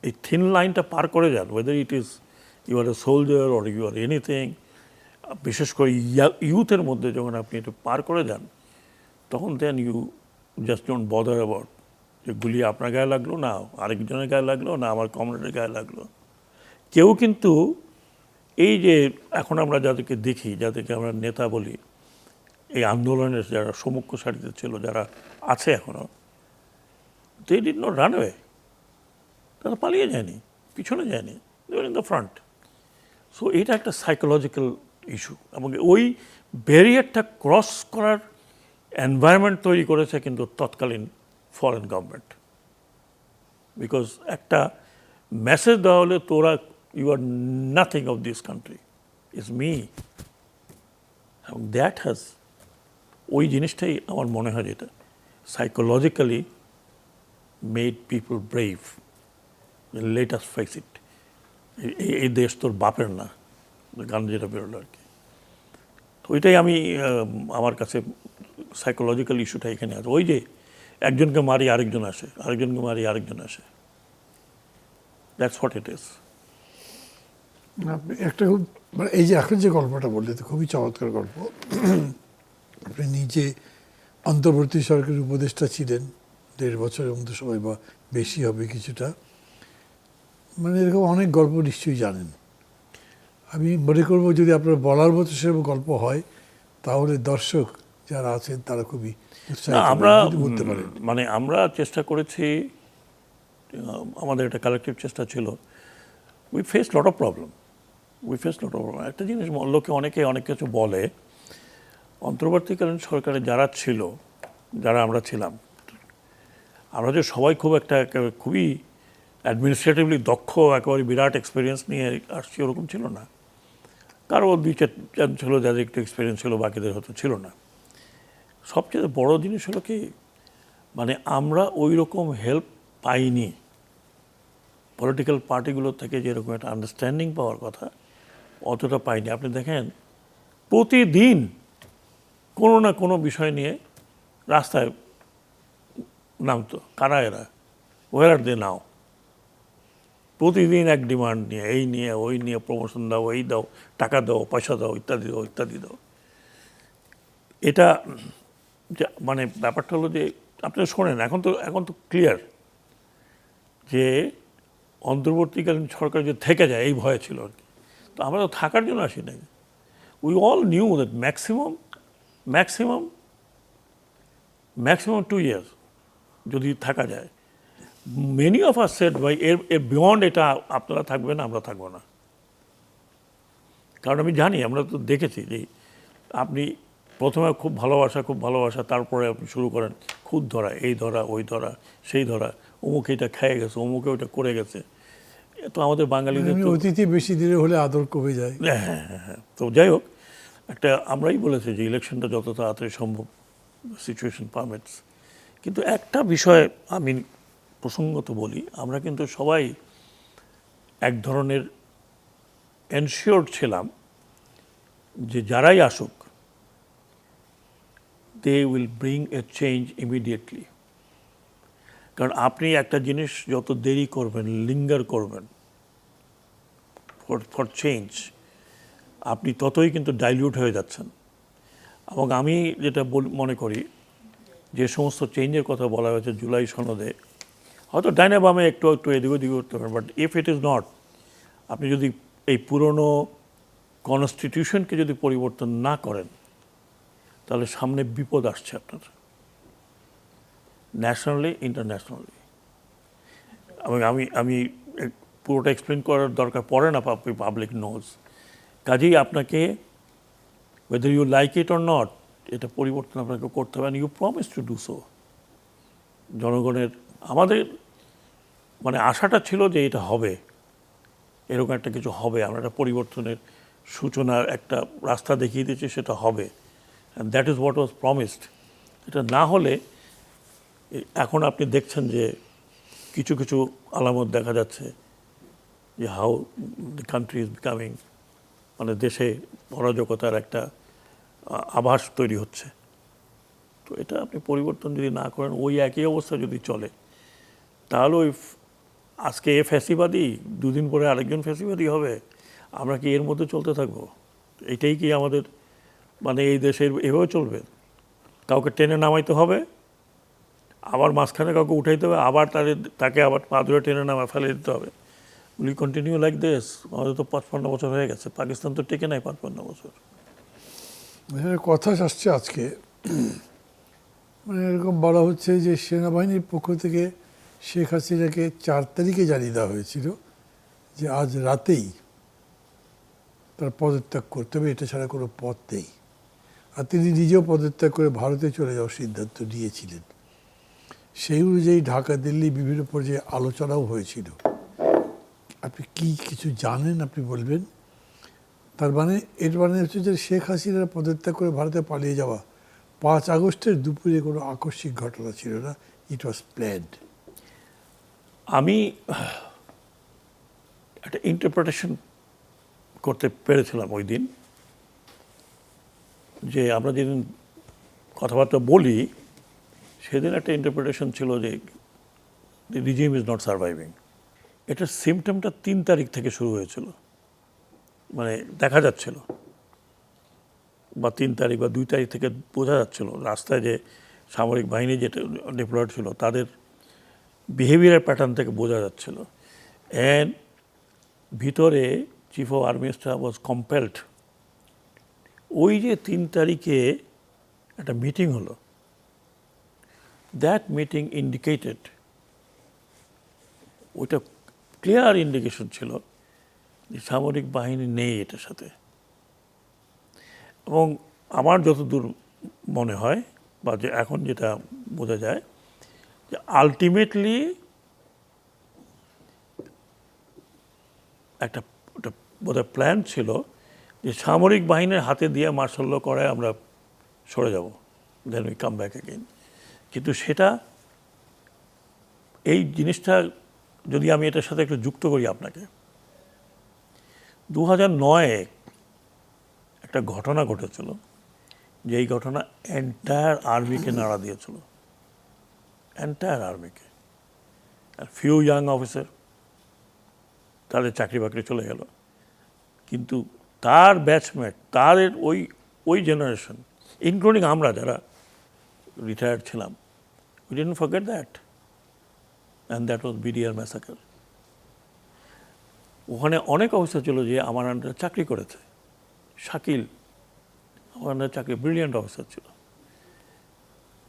Speaker 2: এই থিন লাইনটা পার করে যান, whether it is you are a soldier or you are anything, বিশেষ করে ইউথের মধ্যে যখন আপনি এটা পার করে যান, তখন then you just don't bother about যে গুলি আপনার গায়ে লাগলো না আরেকজনের গায়ে লাগলো না আমার কমরেডের গায়ে লাগলো। কেউ কিন্তু এই যে এখন আমরা যাদেরকে দেখি, যাদেরকে আমরা নেতা বলি, এই আন্দোলনের যারা সমুখ্য সারিতে ছিল, যারা আছে এখনও, they did not run away, তারা পালিয়ে যায়নি, পিছনে যায়নি, they were in the front. So এটা একটা সাইকোলজিক্যাল ইস্যু, এবং ওই ব্যারিয়ারটা ক্রস করার এনভায়রনমেন্ট তৈরি করেছে কিন্তু তৎকালীন ফরেন গভর্নমেন্ট। বিকজ একটা মেসেজ দেওয়া হলে তোরা you are nothing of this country, is me. এবং দ্যাট হ্যাজ, ওই জিনিসটাই আমার মনে হয় যেটা psychologically made people brave, let us face it. এই দেশ তোর বাপের না, গান যেটা বেরোলো আর কি। তো ওইটাই আমি আমার কাছে সাইকোলজিক্যাল ইস্যুটা এখানে আছে। ওই যে একজনকে মারি আরেকজন আসে, আরেকজনকে মারি আরেকজন আসে, দ্যাটস হোয়াট ইট ইজ।
Speaker 1: আপনি একটা খুব মানে এই যে এখন যে গল্পটা বললে তো খুবই চমৎকার গল্প। আপনি নিজে অন্তর্বর্তী সরকারের উপদেষ্টা ছিলেন 1.5 বছরের মতো সময়, বা বেশি হবে কিছুটা, মানে এরকম অনেক গল্প নিশ্চয়ই জানেন। আমি মনে করবো যদি আপনার বলার মতো সেরকম গল্প হয়, তাহলে দর্শক যারা আছেন তারা খুবই উৎসাহিত
Speaker 2: আমরা
Speaker 1: বলতে পারেন।
Speaker 2: মানে আমরা চেষ্টা করেছি, আমাদের একটা কালেকটিভ চেষ্টা ছিল। We face lot of problem, একটা জিনিস লোকে অনেকে অনেক কিছু বলে, অন্তর্বর্তীকালীন সরকারে যারা ছিল, যারা আমরা ছিলাম, আমরা যে সবাই খুব একটা খুবই অ্যাডমিনিস্ট্রেটিভলি দক্ষ, একেবারে বিরাট এক্সপিরিয়েন্স নিয়ে আসছি, ওরকম ছিল না। কারো 2-4 ছিল যাদের একটু এক্সপিরিয়েন্স ছিল, বাকিদের হয়তো ছিল না। সবচেয়ে বড় জিনিস হলো কি, মানে আমরা ওই রকম হেল্প পাইনি পলিটিক্যাল পার্টিগুলোর থেকে, যেরকম একটা আন্ডারস্ট্যান্ডিং পাওয়ার কথা অতটা পাইনি। আপনি দেখেন প্রতিদিন কোনো না কোনো বিষয় নিয়ে রাস্তায় নামতো, কারা এরা, ওয়ার আর দে নাও, প্রতিদিন এক ডিমান্ড নিয়ে, এই নিয়ে ওই নিয়ে, প্রমোশন দাও, এই দাও, টাকা দাও, পয়সা দাও, ইত্যাদি দাও, ইত্যাদি দাও। এটা মানে ব্যাপারটা হলো যে আপনি শোনেন, এখন তো ক্লিয়ার যে অন্তর্বর্তীকালীন সরকার যে থেকে যায় এই ভয় ছিল আর কি। তো আমরা তো থাকার জন্য আসি নাই। We all knew that maximum 2 years যদি থাকা যায়। মেনি অফ আস সেড ভাই এর বিয়ন্ড এটা আপনারা থাকবেন, আমরা থাকবো না। কারণ আমি জানি, আমরা তো দেখেছি যে আপনি প্রথমে খুব ভালোবাসা, তারপরে আপনি শুরু করেন খুদ ধরা, এই ধরা, ওই ধরা, সেই ধরা, অমুকে এটা খেয়ে গেছে, অমুকে ওইটা করে গেছে। তো আমাদের বাঙালিদের তো
Speaker 1: অতিথি বেশি দিনে হলে আদর কমে যায়।
Speaker 2: হ্যাঁ। তো যাই হোক, একটা আমরাই বলেছি যে ইলেকশনটা যত তাড়াতাড়ি সম্ভব, সিচুয়েশন পারমিটস। কিন্তু একটা বিষয় আমি প্রসঙ্গত বলি, আমরা কিন্তু সবাই এক ধরনের এনশিওরড ছিলাম যে যারাই আসুক, they will bring a change immediately. কারণ আপনি একটা জিনিস যত দেরি করবেন, লিঙ্গার করবেন ফর চেঞ্জ, আপনি ততই কিন্তু ডাইলিউট হয়ে যাচ্ছেন। এবং আমি যেটা মনে করি, যে সমস্ত চেঞ্জের কথা বলা হয়েছে জুলাই সনদে, হয়তো ডাইনে বামে একটু এদিক ওদিক করতে পারেন, but if it is not, আপনি যদি এই পুরনো কনস্টিটিউশনকে যদি পরিবর্তন না করেন, তাহলে সামনে বিপদ আসছে আপনার, ন্যাশনালি, ইন্টারন্যাশনালি। এবং আমি পুরোটা এক্সপ্লেন করার দরকার পড়ে না, পাবলিক নোজ। কাজেই আপনাকে whether you like it or not, এটা পরিবর্তন আপনাকে করতে হবে, and you promise to do so. জনগণের আমাদের মানে আশাটা ছিল যে এটা হবে, এরকম একটা কিছু হবে, আমরা একটা পরিবর্তনের সূচনার একটা রাস্তা দেখিয়ে দিয়েছি, সেটা হবে, and that is what was promised. এটা না হলে এখন আপনি দেখছেন যে কিছু কিছু আলামত দেখা যাচ্ছে যে how the country is becoming, মানে দেশে অরাজকতার একটা আভাস তৈরি হচ্ছে। তো এটা আপনি পরিবর্তন যদি না করেন, ওই একই অবস্থা যদি চলে, তাহলে ওই আজকে এ ফ্যাসিবাদী, দুদিন পরে আরেকজন ফ্যাসিবাদী হবে, আমরা কি এর মধ্যে চলতে থাকবো? এটাই কি আমাদের মানে এই দেশের এভাবে চলবে? কাউকে টেনে নামাইতে হবে, আবার মাঝখানে কাউকে উঠাইতে হবে, আবার তাকে আবার পা ধরে টেনে নামা ফেলে দিতে হবে। Will continue like this? আমাদের তো 55 বছর হয়ে গেছে, পাকিস্তান তো টিকে নাই 55 বছর।
Speaker 1: এখানে কথা আসছে আজকে, মানে এরকম বলা হচ্ছে যে সেনাবাহিনীর পক্ষ থেকে শেখ হাসিনাকে 4 তারিখে জানিয়ে দেওয়া হয়েছিল যে আজ রাতেই তার পদত্যাগ করতে হবে, এটা ছাড়া কোনো পথ নেই। আর তিনি নিজেও পদত্যাগ করে ভারতে চলে যাওয়ার সিদ্ধান্ত নিয়েছিলেন। সেই অনুযায়ী ঢাকা দিল্লি বিভিন্ন পর্যায়ে আলোচনাও হয়েছিল। আপনি কি কিছু জানেন, আপনি বলবেন? তার মানে এর মানে হচ্ছে যে শেখ হাসিনার পদত্যাগ করে ভারতে পালিয়ে যাওয়া 5 আগস্টের দুপুরে কোনো আকস্মিক ঘটনা ছিল না, ইট ওয়াজ প্ল্যান্ড।
Speaker 2: আমি একটা ইন্টারপ্রিটেশন করতে পেরেছিলাম ওই দিন, যে আমরা যেদিন কথাবার্তা বলি সেদিন একটা ইন্টারপ্রিটেশন ছিল যে দি রিজিম ইজ নট সার্ভাইভিং। এটার সিমটমটা 3 তারিখ থেকে শুরু হয়েছিল, মানে দেখা যাচ্ছিল, বা 3 তারিখ বা 2 তারিখ থেকে বোঝা যাচ্ছিল রাস্তায় যে সামরিক বাহিনী যেটা ডিপ্লয়েড ছিল তাদের বিহেভিয়ার প্যাটার্ন থেকে বোঝা যাচ্ছিল। অ্যান্ড ভিতরে chief of army staff was compelled, ওই যে 3 তারিখে একটা মিটিং হলো, দ্যাট মিটিং ইন্ডিকেটেড, ওইটা ক্লিয়ার ইন্ডিকেশন ছিল যে সামরিক বাহিনী নেই এটার সাথে। এবং আমার যতদূর মনে হয় বা যে এখন যেটা বোঝা যায় যে আলটিমেটলি একটা বোধহয় প্ল্যান ছিল যে সামরিক বাহিনীর হাতে দিয়ে মার্শাল ল করায় আমরা সরে যাব, then we come back again. কিন্তু সেটা, এই জিনিসটা যদি আমি এটার সাথে একটু যুক্ত করি আপনাকে, 2009-এ একটা ঘটনা ঘটেছিল, যে এই ঘটনা এন্টায়ার আর্মিকে নাড়া দিয়েছিল, এন্টায়ার আর্মিকে। আর ফিউ ইয়াং অফিসার, তাদের চাকরি বাকরি চলে গেল, কিন্তু তার ব্যাচমেট, তাদের ওই জেনারেশন, ইনক্লুডিং আমরা যারা রিটায়ার্ড ছিলাম, we didn't forget that, and that was BDR massacre. ওখানে অনেক অফিসার ছিল যে আমার আন্ডারে চাকরি করেছে, শাকিল আমার আন্ডারে চাকরি, ব্রিলিয়ান্ট অফিসার ছিল।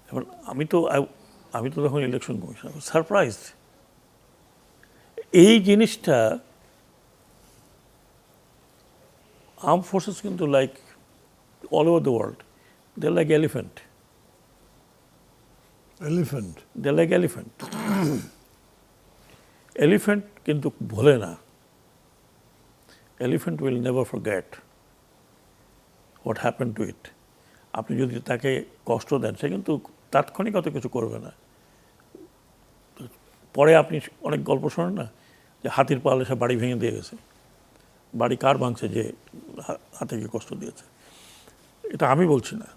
Speaker 2: এবার আমি তো তখন ইলেকশন কমিশনার, সারপ্রাইজ। এই জিনিসটা আর্ম ফোর্সেস কিন্তু like all over the world, they like elephant, they like elephant. Elephant কিন্তু ভোলে না, elephant will never forget what happen to it. আপনি যদি তাকে কষ্ট দেন, সে কিন্তু তাৎক্ষণিক অত কিছু করবে না। পরে আপনি অনেক গল্প শোনেন না, যে হাতির পালে সে বাড়ি ভেঙে দিয়ে গেছে। বাড়ি কার ভাঙছে? যে হাতিকে কষ্ট দিয়েছে। এটা আমি বলছি না,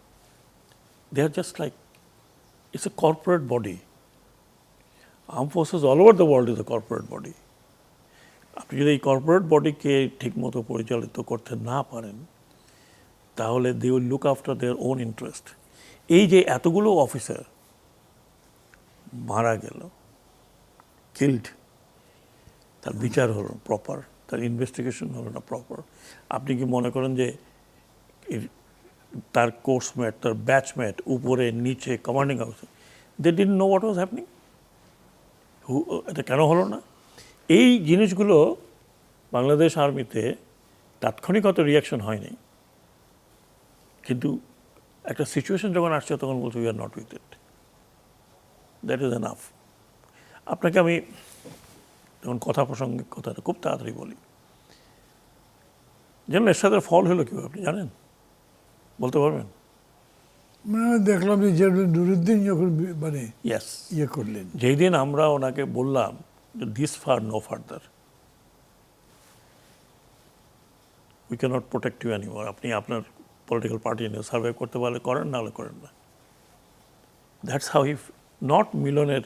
Speaker 2: they are just like, it's a corporate body. Arm forces all over the world is a corporate body. আপনি যদি এই কর্পোরেট বডিকে ঠিকমতো পরিচালিত করতে না পারেন, তাহলে they will look after their own interest. এই যে এতগুলো অফিসার মারা গেল, কিল্ড, তার বিচার হলো প্রপার, তার ইনভেস্টিগেশন হলো না প্রপার। আপনি কি মনে করেন যে তার কোর্সমেট, তার ব্যাচমেট, উপরে নিচে commanding officer, they didn't know what was happening? এটা কেন হলো না? এই জিনিসগুলো বাংলাদেশ আর্মিতে তাৎক্ষণিক অত রিয়াকশন হয়নি, কিন্তু একটা সিচুয়েশন যখন আসছে তখন বলছে we are not with it, that is enough. আপনাকে আমি যখন কথা প্রসঙ্গে কথাটা খুব তাড়াতাড়ি বলি, যেন এর সাথে ফল হলো কীভাবে আপনি জানেন, বলতে পারবেন?
Speaker 1: মানে দেখলাম যে জেনারেল নুরুদ্দিন যখন মানে
Speaker 2: ইয়েস,
Speaker 1: ইয়ে করলেন,
Speaker 2: যেই দিন আমরা ওনাকে বললাম যে this far no further, we can't protect you anymore, আপনি আপনার পলিটিক্যাল পার্টি নিয়ে সার্ভাইভ করতে পারলে করেন, না হলে করেন না। দ্যাটস হাউ হি, নট মিলনের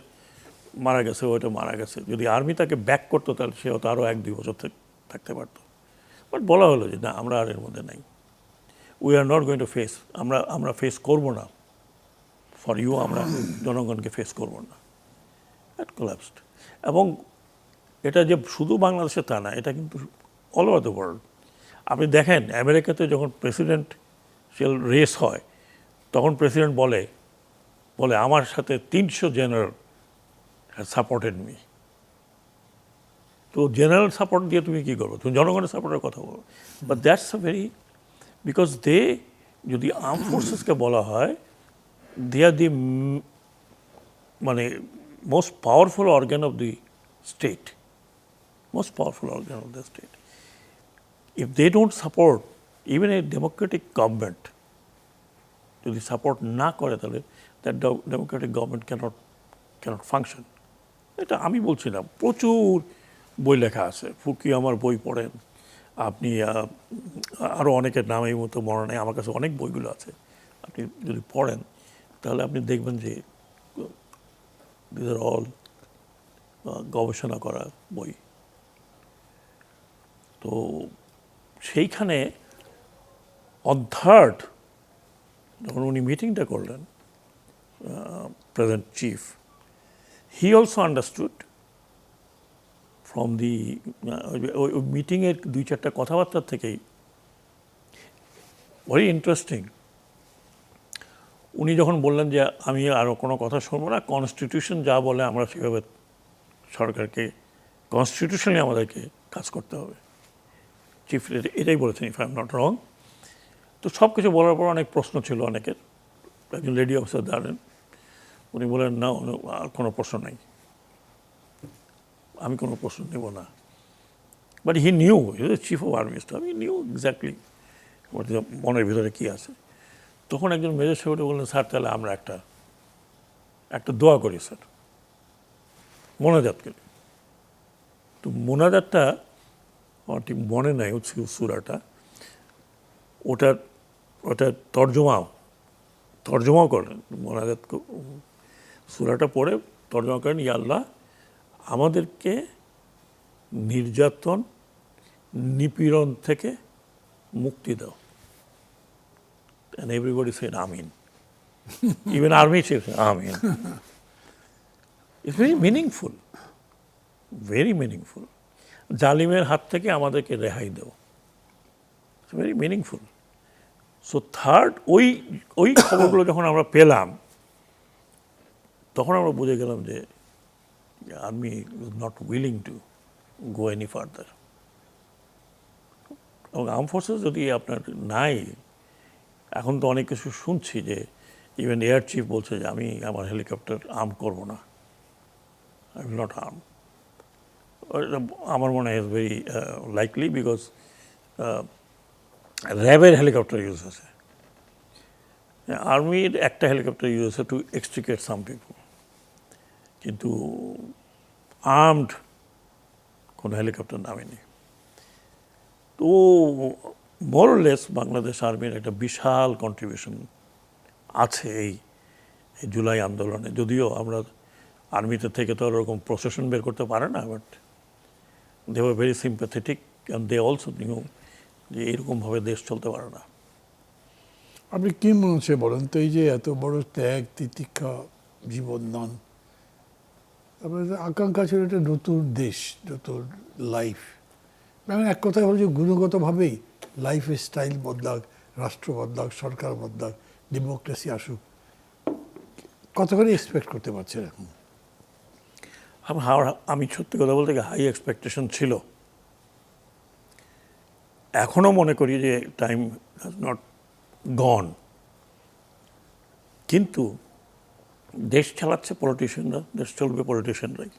Speaker 2: মারা গেছে ওইটা মারা গেছে, যদি আর্মি তাকে ব্যাক করতো তাহলে সে হয়তো আরও 1-2 বছর থাকতে পারতো। বাট বলা হলো যে না, আমরা আর এর মধ্যে নাই, we are not going to face, আমরা ফেস করবো না ফর ইউ, আমরা জনগণকে ফেস করবো না। That collapsed. এবং এটা যে শুধু বাংলাদেশে তা না, এটা কিন্তু অল ওভার দ্য ওয়ার্ল্ড। আপনি দেখেন আমেরিকাতে যখন প্রেসিডেন্সিয়াল রেস হয় তখন প্রেসিডেন্ট বলে আমার সাথে 300 জেনারেল সাপোর্টেড মি। তো জেনারেল সাপোর্ট দিয়ে তুমি কী করবো? তুমি জনগণের সাপোর্টের কথা বলো। But that's a very, because they, যদি আর্ম ফোর্সেসকে বলা হয় দে আর দি মানে most powerful organ of the state, most powerful organ of the state. If they don't support, even a democratic government যদি সাপোর্ট না করে তাহলে that democratic government can't function. এটা আমি বলছি না, প্রচুর বই লেখা আছে, ফুকুয়ামার বই পড়েন আপনি, আরও অনেকের নাম এই মতো মনে নেই, আমার কাছে অনেক বইগুলো আছে, আপনি যদি পড়েন তাহলে আপনি দেখবেন যে দিস আর অল গবেষণা করা বই। তো সেইখানে অন থার্ড যখন উনি মিটিংটা করলেন, present chief, he also understood from the ওই মিটিংয়ের 2-4টা কথাবার্তা থেকেই, ভেরি ইন্টারেস্টিং। উনি যখন বললেন যে আমি আরও কোনো কথা শুনবো না, কনস্টিটিউশন যা বলে আমরা সেভাবে সরকারকে, কনস্টিটিউশনই আমাদেরকে কাজ করতে হবে, চিফ এটাই বলেছেন, if I am not wrong. তো সব কিছু বলার পর অনেক প্রশ্ন ছিল অনেকের, একজন লেডি অফিসার দাঁড়ালেন, উনি বলেন না আর কোনো প্রশ্ন নাই, আমি কোনো প্রশ্ন নেব না। But he knew, chief of army staff, he knew exactly মনের ভিতরে কী আছে। তখন একজন মেজর সাহেব বললেন স্যার তাহলে আমরা একটা দোয়া করি স্যার, মোনাজাত করি। তো মোনাজাতটা আমার ঠিক মনে নাই সূরাটা, ওটা তর্জমাও করেন, মোনাজাত সূরাটা পড়ে তর্জমা করেন, ইয়া আল্লাহ আমাদেরকে নির্যাতন নিপীড়ন থেকে মুক্তি দাও। And everybody said Amin, even army said Amin. It's very meaningful, very meaningful. জালিমের হাত থেকে আমাদেরকে রেহাই দেও, it's very meaningful. So third, ওই খবরগুলো যখন আমরা পেলাম তখন আমরা বুঝে গেলাম যে army is not willing to go any further. এবং আর্ম ফোর্সেস যদি আপনার নাই, এখন তো অনেক কিছু শুনছি যে ইভেন এয়ার চিফ বলছে যে আমি আমার হেলিকপ্টার আর্ম করব না, আই উইল নট আর্ম। আমার মনে হয় ইজ ভেরি লাইকলি, বিকজ র্যাবের হেলিকপ্টার ইউজ হয়েছে, আর্মির একটা হেলিকপ্টার ইউজ হয়েছে টু এক্সট্রিকেট সাম পিপল, কিন্তু আর্মড কোনো হেলিকপ্টার নামেনি। তো মোরলেস বাংলাদেশ আর্মির একটা বিশাল কন্ট্রিবিউশন আছে এই জুলাই আন্দোলনে, যদিও আমরা আর্মিতে থেকে তো ওরকম প্রসেশন বের করতে পারে না, but they were very sympathetic and they also knew যে এরকমভাবে দেশ চলতে পারে না।
Speaker 1: আপনি কী মনে হচ্ছে বলেন তো, এই যে এত বড় ত্যাগ তিতিক্ষা জীবনদান, আপনাদের আকাঙ্ক্ষা ছিল একটা নতুন দেশ, নতুন লাইফ, মানে এক কথায় হল যে গুণগতভাবেই লাইফ স্টাইল বদলাক, রাষ্ট্র বদলাক, সরকার বদলাক, ডেমোক্রেসি আসুক, কতখানি এক্সপেক্ট করতে পারছেন এখন?
Speaker 2: আমি সত্যি কথা বলতে হাই এক্সপেকটেশন ছিল। এখনও মনে করি যে টাইম হ্যাজ নট গন, কিন্তু দেশ চালাচ্ছে পলিটিশিয়ানরা, দেশ চলবে পলিটিশিয়ানরাই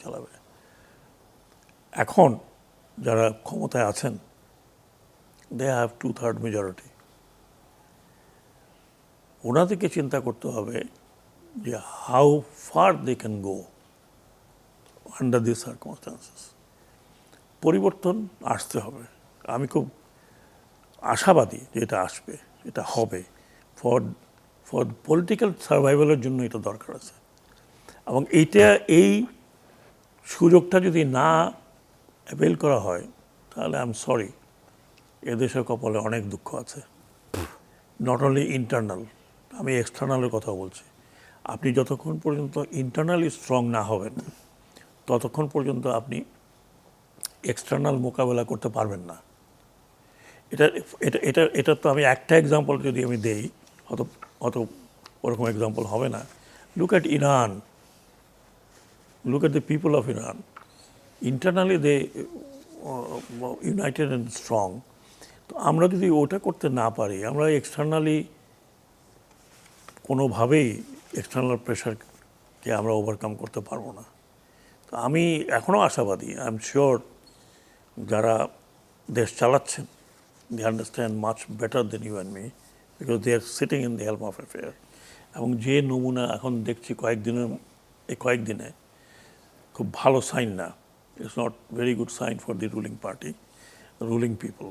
Speaker 2: চালাবে। এখন যারা ক্ষমতায় আছেন, দে হ্যাভ 2/3 মেজরিটি। ওনাদেরকে চিন্তা করতে হবে যে how far they can go under this circumstances. পরিবর্তন আসতে হবে। আমি খুব আশাবাদী যে এটা আসবে, এটা হবে। ফর ফর পলিটিক্যাল সার্ভাইভালের জন্য এটা দরকার আছে। এবং এই সুযোগটা যদি না অ্যাভেল করা হয়, তাহলে আই এম সরি, এদেশের কপালে অনেক দুঃখ আছে। নট অনলি ইন্টারনাল, আমি এক্সটার্নালের কথা বলছি। আপনি যতক্ষণ পর্যন্ত ইন্টারনালি স্ট্রং না হবেন, ততক্ষণ পর্যন্ত আপনি এক্সটার্নাল মোকাবেলা করতে পারবেন না। এটা এটা এটা এটা তো আমি একটা এক্সাম্পল যদি আমি দেই, অত ওরকম এক্সাম্পল হবে না। Look at Iran, look at the people of Iran. Internally they united and strong. তো আমরা যদি ওটা করতে না পারি, আমরা এক্সটার্নালি কোনোভাবেই এক্সটার্নাল প্রেশারকে আমরা ওভারকাম করতে পারবো না। তো আমি এখনও আশাবাদী। আই এম শিওর যারা দেশ চালাচ্ছেন, they understand much better than you and me, because they are sitting in the helm of affair. এবং যে নমুনা এখন দেখছি কয়েকদিনে খুব ভালো সাইন না। It's not very good sign for the ruling party, ruling people.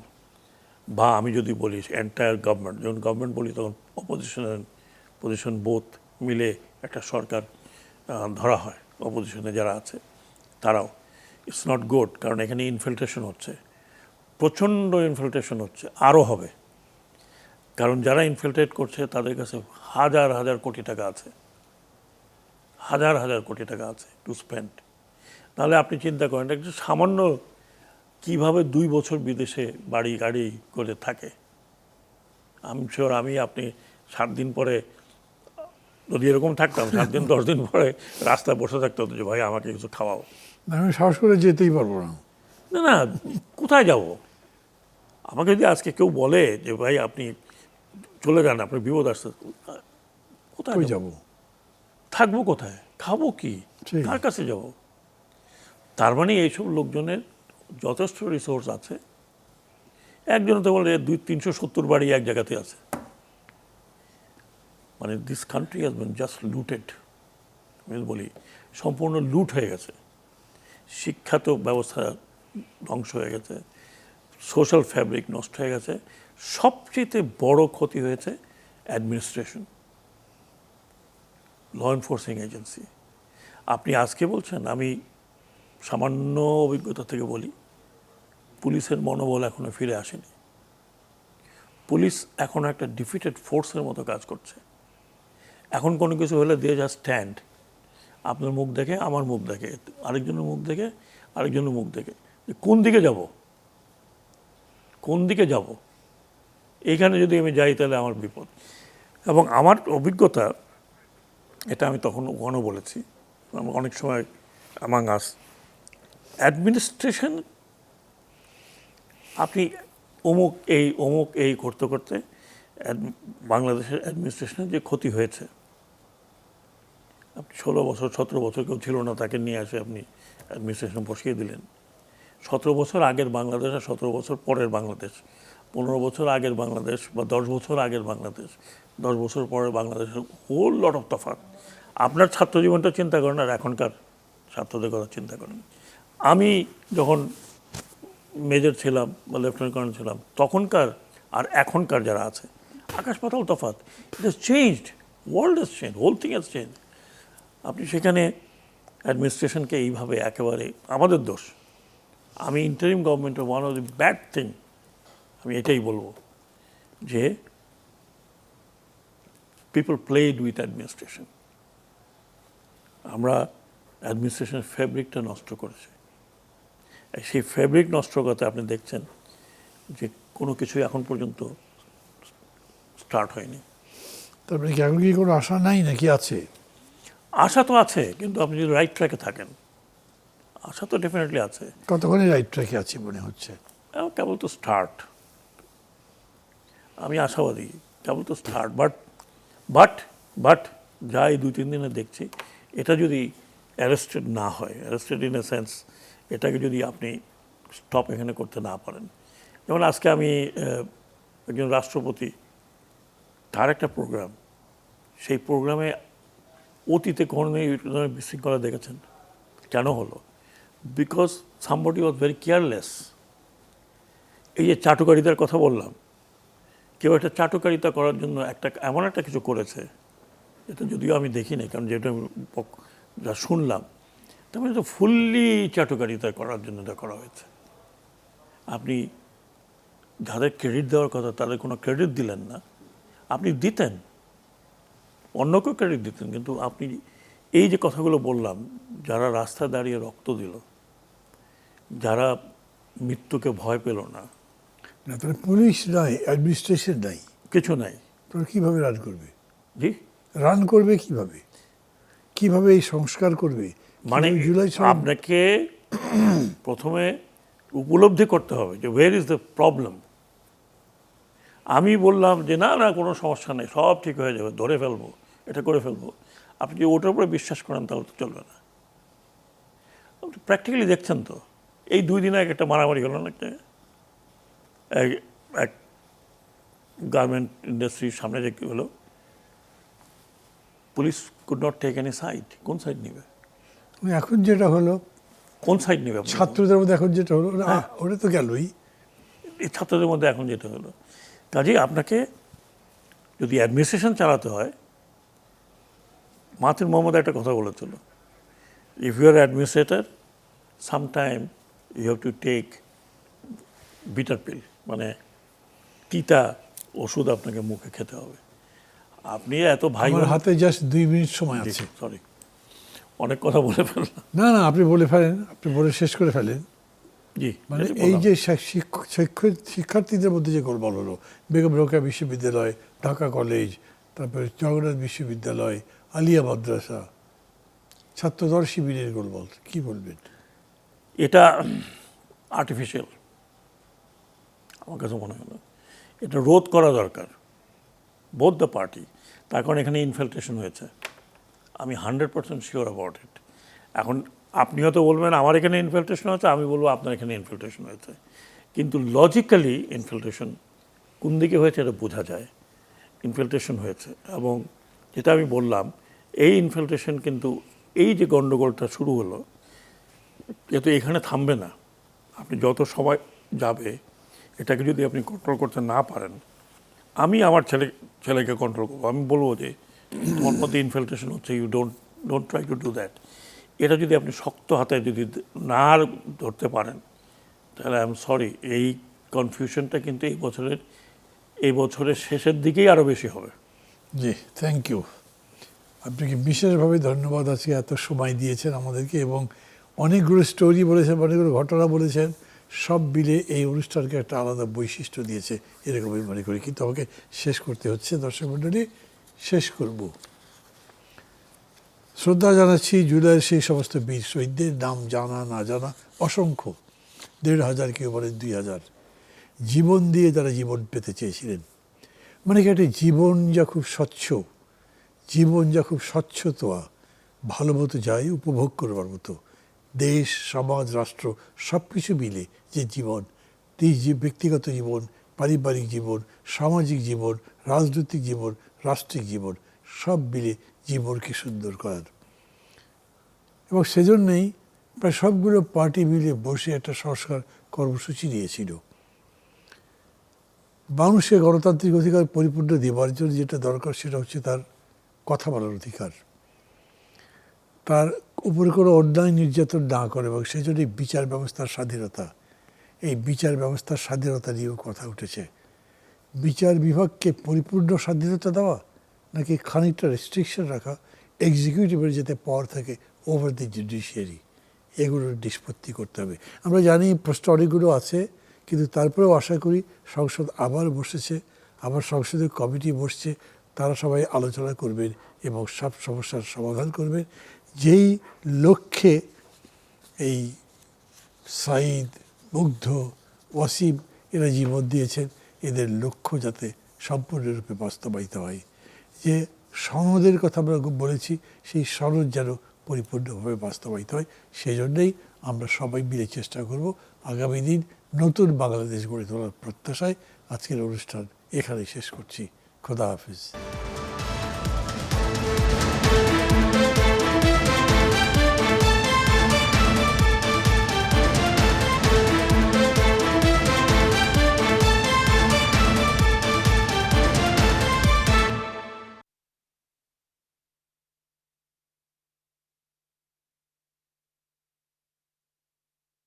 Speaker 2: বা আমি যদি বলি এন্টায়ার গভর্নমেন্ট, যখন গভর্নমেন্ট বলি তখন পজিশন বোথ মিলে একটা সরকার ধরা হয়। অপোজিশনে যারা আছে তারাও, ইটস নট গুড। কারণ এখানে ইনফিল্ট্রেশন হচ্ছে, প্রচণ্ড ইনফিল্ট্রেশন হচ্ছে, আরও হবে। কারণ যারা ইনফিল্ট্রেট করছে তাদের কাছে হাজার হাজার কোটি টাকা আছে, হাজার হাজার কোটি টাকা আছে টু স্পেন্ড। তাহলে আপনি চিন্তা করেন একটা সামান্য কীভাবে 2 বছর বিদেশে বাড়ি গাড়ি করে থাকে। আমি শিওর আপনি 7 দিন পরে যদি এরকম থাকতাম, 7 দিন 10 দিন পরে রাস্তায় বসে থাকতে হতো যে ভাই আমাকে কিছু খাওয়াও।
Speaker 1: আমি সাহস করে যেতেই পারবো না।
Speaker 2: না না, কোথায় যাব? আমাকে যদি আজকে কেউ বলে যে ভাই আপনি চলে যান, আপনার বিপদ আসছে, কোথায় যাব? থাকবো কোথায়? খাবো কি? কার কাছে যাব? তার মানে এইসব লোকজনের যথেষ্ট রিসোর্স আছে। একজন তো বলে 370 বাড়ি এক জায়গাতে আছে। মানে this country has been just looted. আমি বলি সম্পূর্ণ লুট হয়ে গেছে। শিক্ষাত ব্যবস্থা ধ্বংস হয়ে গেছে, সোশ্যাল ফ্যাব্রিক নষ্ট হয়ে গেছে। সবচেয়ে বড় ক্ষতি হয়েছে অ্যাডমিনিস্ট্রেশন, ল এনফোর্সিং এজেন্সি। আপনি আজকে বলছেন, আমি সামান্য অভিজ্ঞতা থেকে বলি, পুলিশের মনোবল এখনো ফিরে আসেনি। পুলিশ এখনো একটা ডিফিটেড ফোর্সের মতো কাজ করছে। এখন কোনো কিছু হলে দিয়ে যা স্ট্যান্ড, আপনার মুখ দেখে, আমার মুখ দেখে, আরেকজনের মুখ দেখে, আরেকজনের মুখ দেখে, কোন দিকে যাব, কোন দিকে যাব? এইখানে যদি আমি যাই তাহলে আমার বিপদ। এবং আমার অভিজ্ঞতা, এটা আমি তখন ওখানেও বলেছি, অনেক সময় আমাং আস অ্যাডমিনিস্ট্রেশন, আপনি অমুক এই করতে করতে বাংলাদেশের অ্যাডমিনিস্ট্রেশনের যে ক্ষতি হয়েছে, আপনি 16 বছর 17 বছর কেউ ছিল না, তাকে নিয়ে আসে আপনি অ্যাডমিনিস্ট্রেশন বসিয়ে দিলেন। 17 বছর আগের বাংলাদেশ আর 17 বছর পরের বাংলাদেশ, 15 বছর আগের বাংলাদেশ বা 10 বছর আগের বাংলাদেশ, 10 বছর পরের বাংলাদেশের হোল লট অফ তফাৎ। আপনার ছাত্র জীবনটা চিন্তা করেন আর এখনকার ছাত্রদের কথা চিন্তা করেন। আমি যখন মেজর ছিলাম বা লেফটেন্যান্ট কর্নেল ছিলাম, তখনকার আর এখনকার যারা আছে, আকাশ পাতাল তফাৎ। It has changed, world has change, whole thing has change. আপনি সেখানে অ্যাডমিনিস্ট্রেশনকে এইভাবে একেবারে আমাদের দোষ। আমি ইন্টারিম গভর্নমেন্টের one of the bad thing, আমি এটাই বলবো যে পিপল প্লেড উইথ অ্যাডমিনিস্ট্রেশন। আমরা অ্যাডমিনিস্ট্রেশনের ফ্যাব্রিকটা নষ্ট করেছি। সেই ফ্যাব্রিক নষ্ট করতে আপনি দেখছেন যে কোনো কিছুই এখন পর্যন্ত স্টার্ট হয়নি।
Speaker 1: তারপরে কি এখন কি কোনো আশা নাই নাকি আছে?
Speaker 2: আশা তো আছে, কিন্তু আপনি যদি রাইট ট্র্যাকে থাকেন, আশা তো ডেফিনেটলি আছে।
Speaker 1: কতক্ষণই রাইট ট্র্যাকে আছি মনে হচ্ছে?
Speaker 2: কেবল তো স্টার্ট, আমি আশাবাদী, কেবল তো স্টার্ট। বাট যা এই 2-3 দিনে দেখছি, এটা যদি অ্যারেস্টেড না হয়, অ্যারেস্টেড ইন এ সেন্স, এটাকে যদি আপনি স্টপ এখানে করতে না পারেন, যেমন আজকে আমি একজন রাষ্ট্রপতি, তার একটা প্রোগ্রাম, সেই প্রোগ্রামে অতীতে কোনো বিশৃঙ্খলা দেখেছেন? কেন হলো? Because somebody was very careless. এই যে চাটুকারিতার কথা বললাম, কেউ একটা চাটুকারিতা করার জন্য এমন একটা কিছু করেছে, এটা যদিও আমি দেখি নাই, কারণ যেটা আমি যা শুনলাম, তার মানে তো ফুললি চাটুকারিতা করার জন্য এটা করা হয়েছে। আপনি যাদের ক্রেডিট দেওয়ার কথা তাদের কোনো ক্রেডিট দিলেন না। আপনি দিতেন, অন্যকেও ক্রেডিট দিতেন, কিন্তু আপনি এই যে কথাগুলো বললাম, যারা রাস্তায় দাঁড়িয়ে রক্ত দিল, যারা মৃত্যুকে ভয় পেল না,
Speaker 1: না তাহলে পুলিশ নাই, অ্যাডমিনিস্ট্রেশন নাই,
Speaker 2: কিছু নাই,
Speaker 1: তোরা কীভাবে রান করবে?
Speaker 2: জি,
Speaker 1: রান করবে কিভাবে? কিভাবে এই সংস্কার করবে?
Speaker 2: মানে
Speaker 1: জুলাই
Speaker 2: আপনাকে প্রথমে উপলব্ধি করতে হবে যে ওয়ের ইজ দ্য প্রবলেম। আমি বললাম যে না না কোনো সমস্যা নেই, সব ঠিক হয়ে যাবে, ধরে ফেলবো, এটা করে ফেলবো। আপনি যদি ওটার উপরে বিশ্বাস করেন তাহলে তো চলবে না। প্র্যাকটিক্যালি দেখছেন তো, এই 2 দিন আগে একটা মারামারি হলো না, একটা এক গার্মেন্ট ইন্ডাস্ট্রির সামনে যে কী হলো, police could not take any side. কোন সাইড নেবে?
Speaker 1: এখন যেটা হলো,
Speaker 2: কোন সাইড নেবে?
Speaker 1: ছাত্রদের মধ্যে এখন যেটা হলো, ওটা তো গেলই।
Speaker 2: এই ছাত্রদের মধ্যে এখন যেটা হলো, কাজেই আপনাকে যদি অ্যাডমিনিস্ট্রেশন চালাতে হয়, মাহাথির মোহাম্মদ একটা কথা বলেছিল, if you are administrator sometime you have to take bitter pill, মানে তিতা ওষুধ আপনাকে মুখে খেতে হবে। আপনি এত ভাই,
Speaker 1: আমার হাতে জাস্ট 2 মিনিট সময় আছে।
Speaker 2: সরি, অনেক কথা বলে ফেললাম।
Speaker 1: না না, আপনি বলে ফেলেন, আপনি বলে শেষ করে ফেলেন।
Speaker 2: জি,
Speaker 1: মানে এই যে শিক্ষার্থীদের মধ্যে যে গোলমাল হলো, বেগম রোকেয়া বিশ্ববিদ্যালয়, ঢাকা কলেজ, তারপরে জগন্নাথ বিশ্ববিদ্যালয়, আলিয়া মাদ্রাসা, ছাত্রদল শিবিরের গোলমাল, কি বলবেন?
Speaker 2: এটা আর্টিফিশিয়াল আমার কাছে মনে হলো। এটা রোধ করা দরকার, বোথ দ্য পার্টি। তার কারণ এখানে ইনফিল্ট্রেশন হয়েছে, আমি 100% শিওর অ্যাবাউট ইট। এখন আপনি হয়তো বলবেন আমার এখানে ইনফিল্ট্রেশন হয়েছে, আমি বলবো আপনার এখানে ইনফিল্ট্রেশন হয়েছে, কিন্তু লজিক্যালি ইনফিল্ট্রেশন কোন দিকে হয়েছে এটা বোঝা যায়। ইনফিল্ট্রেশন হয়েছে, এবং যেটা আমি বললাম, এই ইনফিল্ট্রেশন কিন্তু এই যে গণ্ডগোলটা শুরু হলো, যেহেতু এখানে থামবে না, আপনি যত সময় যাবে, এটাকে যদি আপনি কন্ট্রোল করতে না পারেন, আমি আমার ছেলেকে কন্ট্রোল করবো, আমি বলবো যে তোমার মধ্যে ইনফিল্ট্রেশন হচ্ছে, you don't try to do that. এটা যদি আপনি শক্ত হাতে যদি না ধরতে পারেন, তাহলে আই এম সরি, এই কনফিউশনটা কিন্তু এই বছরের শেষের দিকেই আরও বেশি হবে।
Speaker 1: জি, থ্যাংক ইউ। আপনাকে বিশেষভাবে ধন্যবাদ, আজকে এত সময় দিয়েছেন আমাদেরকে, এবং অনেকগুলো স্টোরি বলেছেন, অনেকগুলো ঘটনা বলেছেন, সব মিলে এই অনুষ্ঠানকে একটা আলাদা বৈশিষ্ট্য দিয়েছে, এরকমই মনে করি। কিন্তু আমাকে শেষ করতে হচ্ছে। দর্শক মণ্ডলী, শেষ করব। শ্রদ্ধা জানাচ্ছি জুলাইয়ের সেই সমস্ত বীর শহীদদের, নাম জানা না জানা অসংখ্য, 1,500 কেউ বলেন 2,000, জীবন দিয়ে যারা জীবন পেতে চেয়েছিলেন। মানে কি, একটা জীবন যা খুব স্বচ্ছ, জীবন যা খুব স্বচ্ছতা, ভালো মতো যায় উপভোগ করবার মতো, দেশ, সমাজ, রাষ্ট্র সব কিছু মিলে যে জীবন, যে ব্যক্তিগত জীবন, পারিবারিক জীবন, সামাজিক জীবন, রাজনৈতিক জীবন, রাষ্ট্রিক জীবন, সব মিলে জীবনকে সুন্দর করার। এবং সেজন্যই প্রায় সবগুলো পার্টি মিলে বসে একটা সংস্কার কর্মসূচি নিয়েছিল। মানুষের গণতান্ত্রিক অধিকার পরিপূর্ণ দেওয়ার জন্য যেটা দরকার, সেটা হচ্ছে তার কথা বলার অধিকার, তার উপরে কোনো অন্যায় নির্যাতন না করে, এবং সেই জন্যই বিচার ব্যবস্থার স্বাধীনতা, এই বিচার ব্যবস্থার স্বাধীনতা নিয়েও কথা উঠেছে। বিচার বিভাগকে পরিপূর্ণ স্বাধীনতা দেওয়া, নাকি খানিকটা রেস্ট্রিকশন রাখা, এক্সিকিউটিভের যাতে পাওয়ার থাকে ওভার দি জুডিশিয়ারি, এগুলোর নিষ্পত্তি করতে হবে। আমরা জানি প্রশ্ন অনেকগুলো আছে, কিন্তু তারপরেও আশা করি সংসদ আবার বসেছে, আবার সংসদের কমিটি বসছে, তারা সবাই আলোচনা করবেন এবং সব সমস্যার সমাধান করবেন, যেই লক্ষ্যে এই সাঈদ, মুগ্ধ, ওয়াসিম এরা জীবন দিয়েছেন, এদের লক্ষ্য যাতে সম্পূর্ণরূপে বাস্তবায়িত হয়। যে সনদের কথা আমরা বলেছি, সেই সনদ যেন পরিপূর্ণভাবে বাস্তবায়িত হয়, সেই জন্যেই আমরা সবাই মিলে চেষ্টা করব আগামী দিন নতুন বাংলাদেশ গড়ে তোলার প্রত্যাশায় আজকের অনুষ্ঠান এখানেই শেষ করছি। খোদা হাফিজ।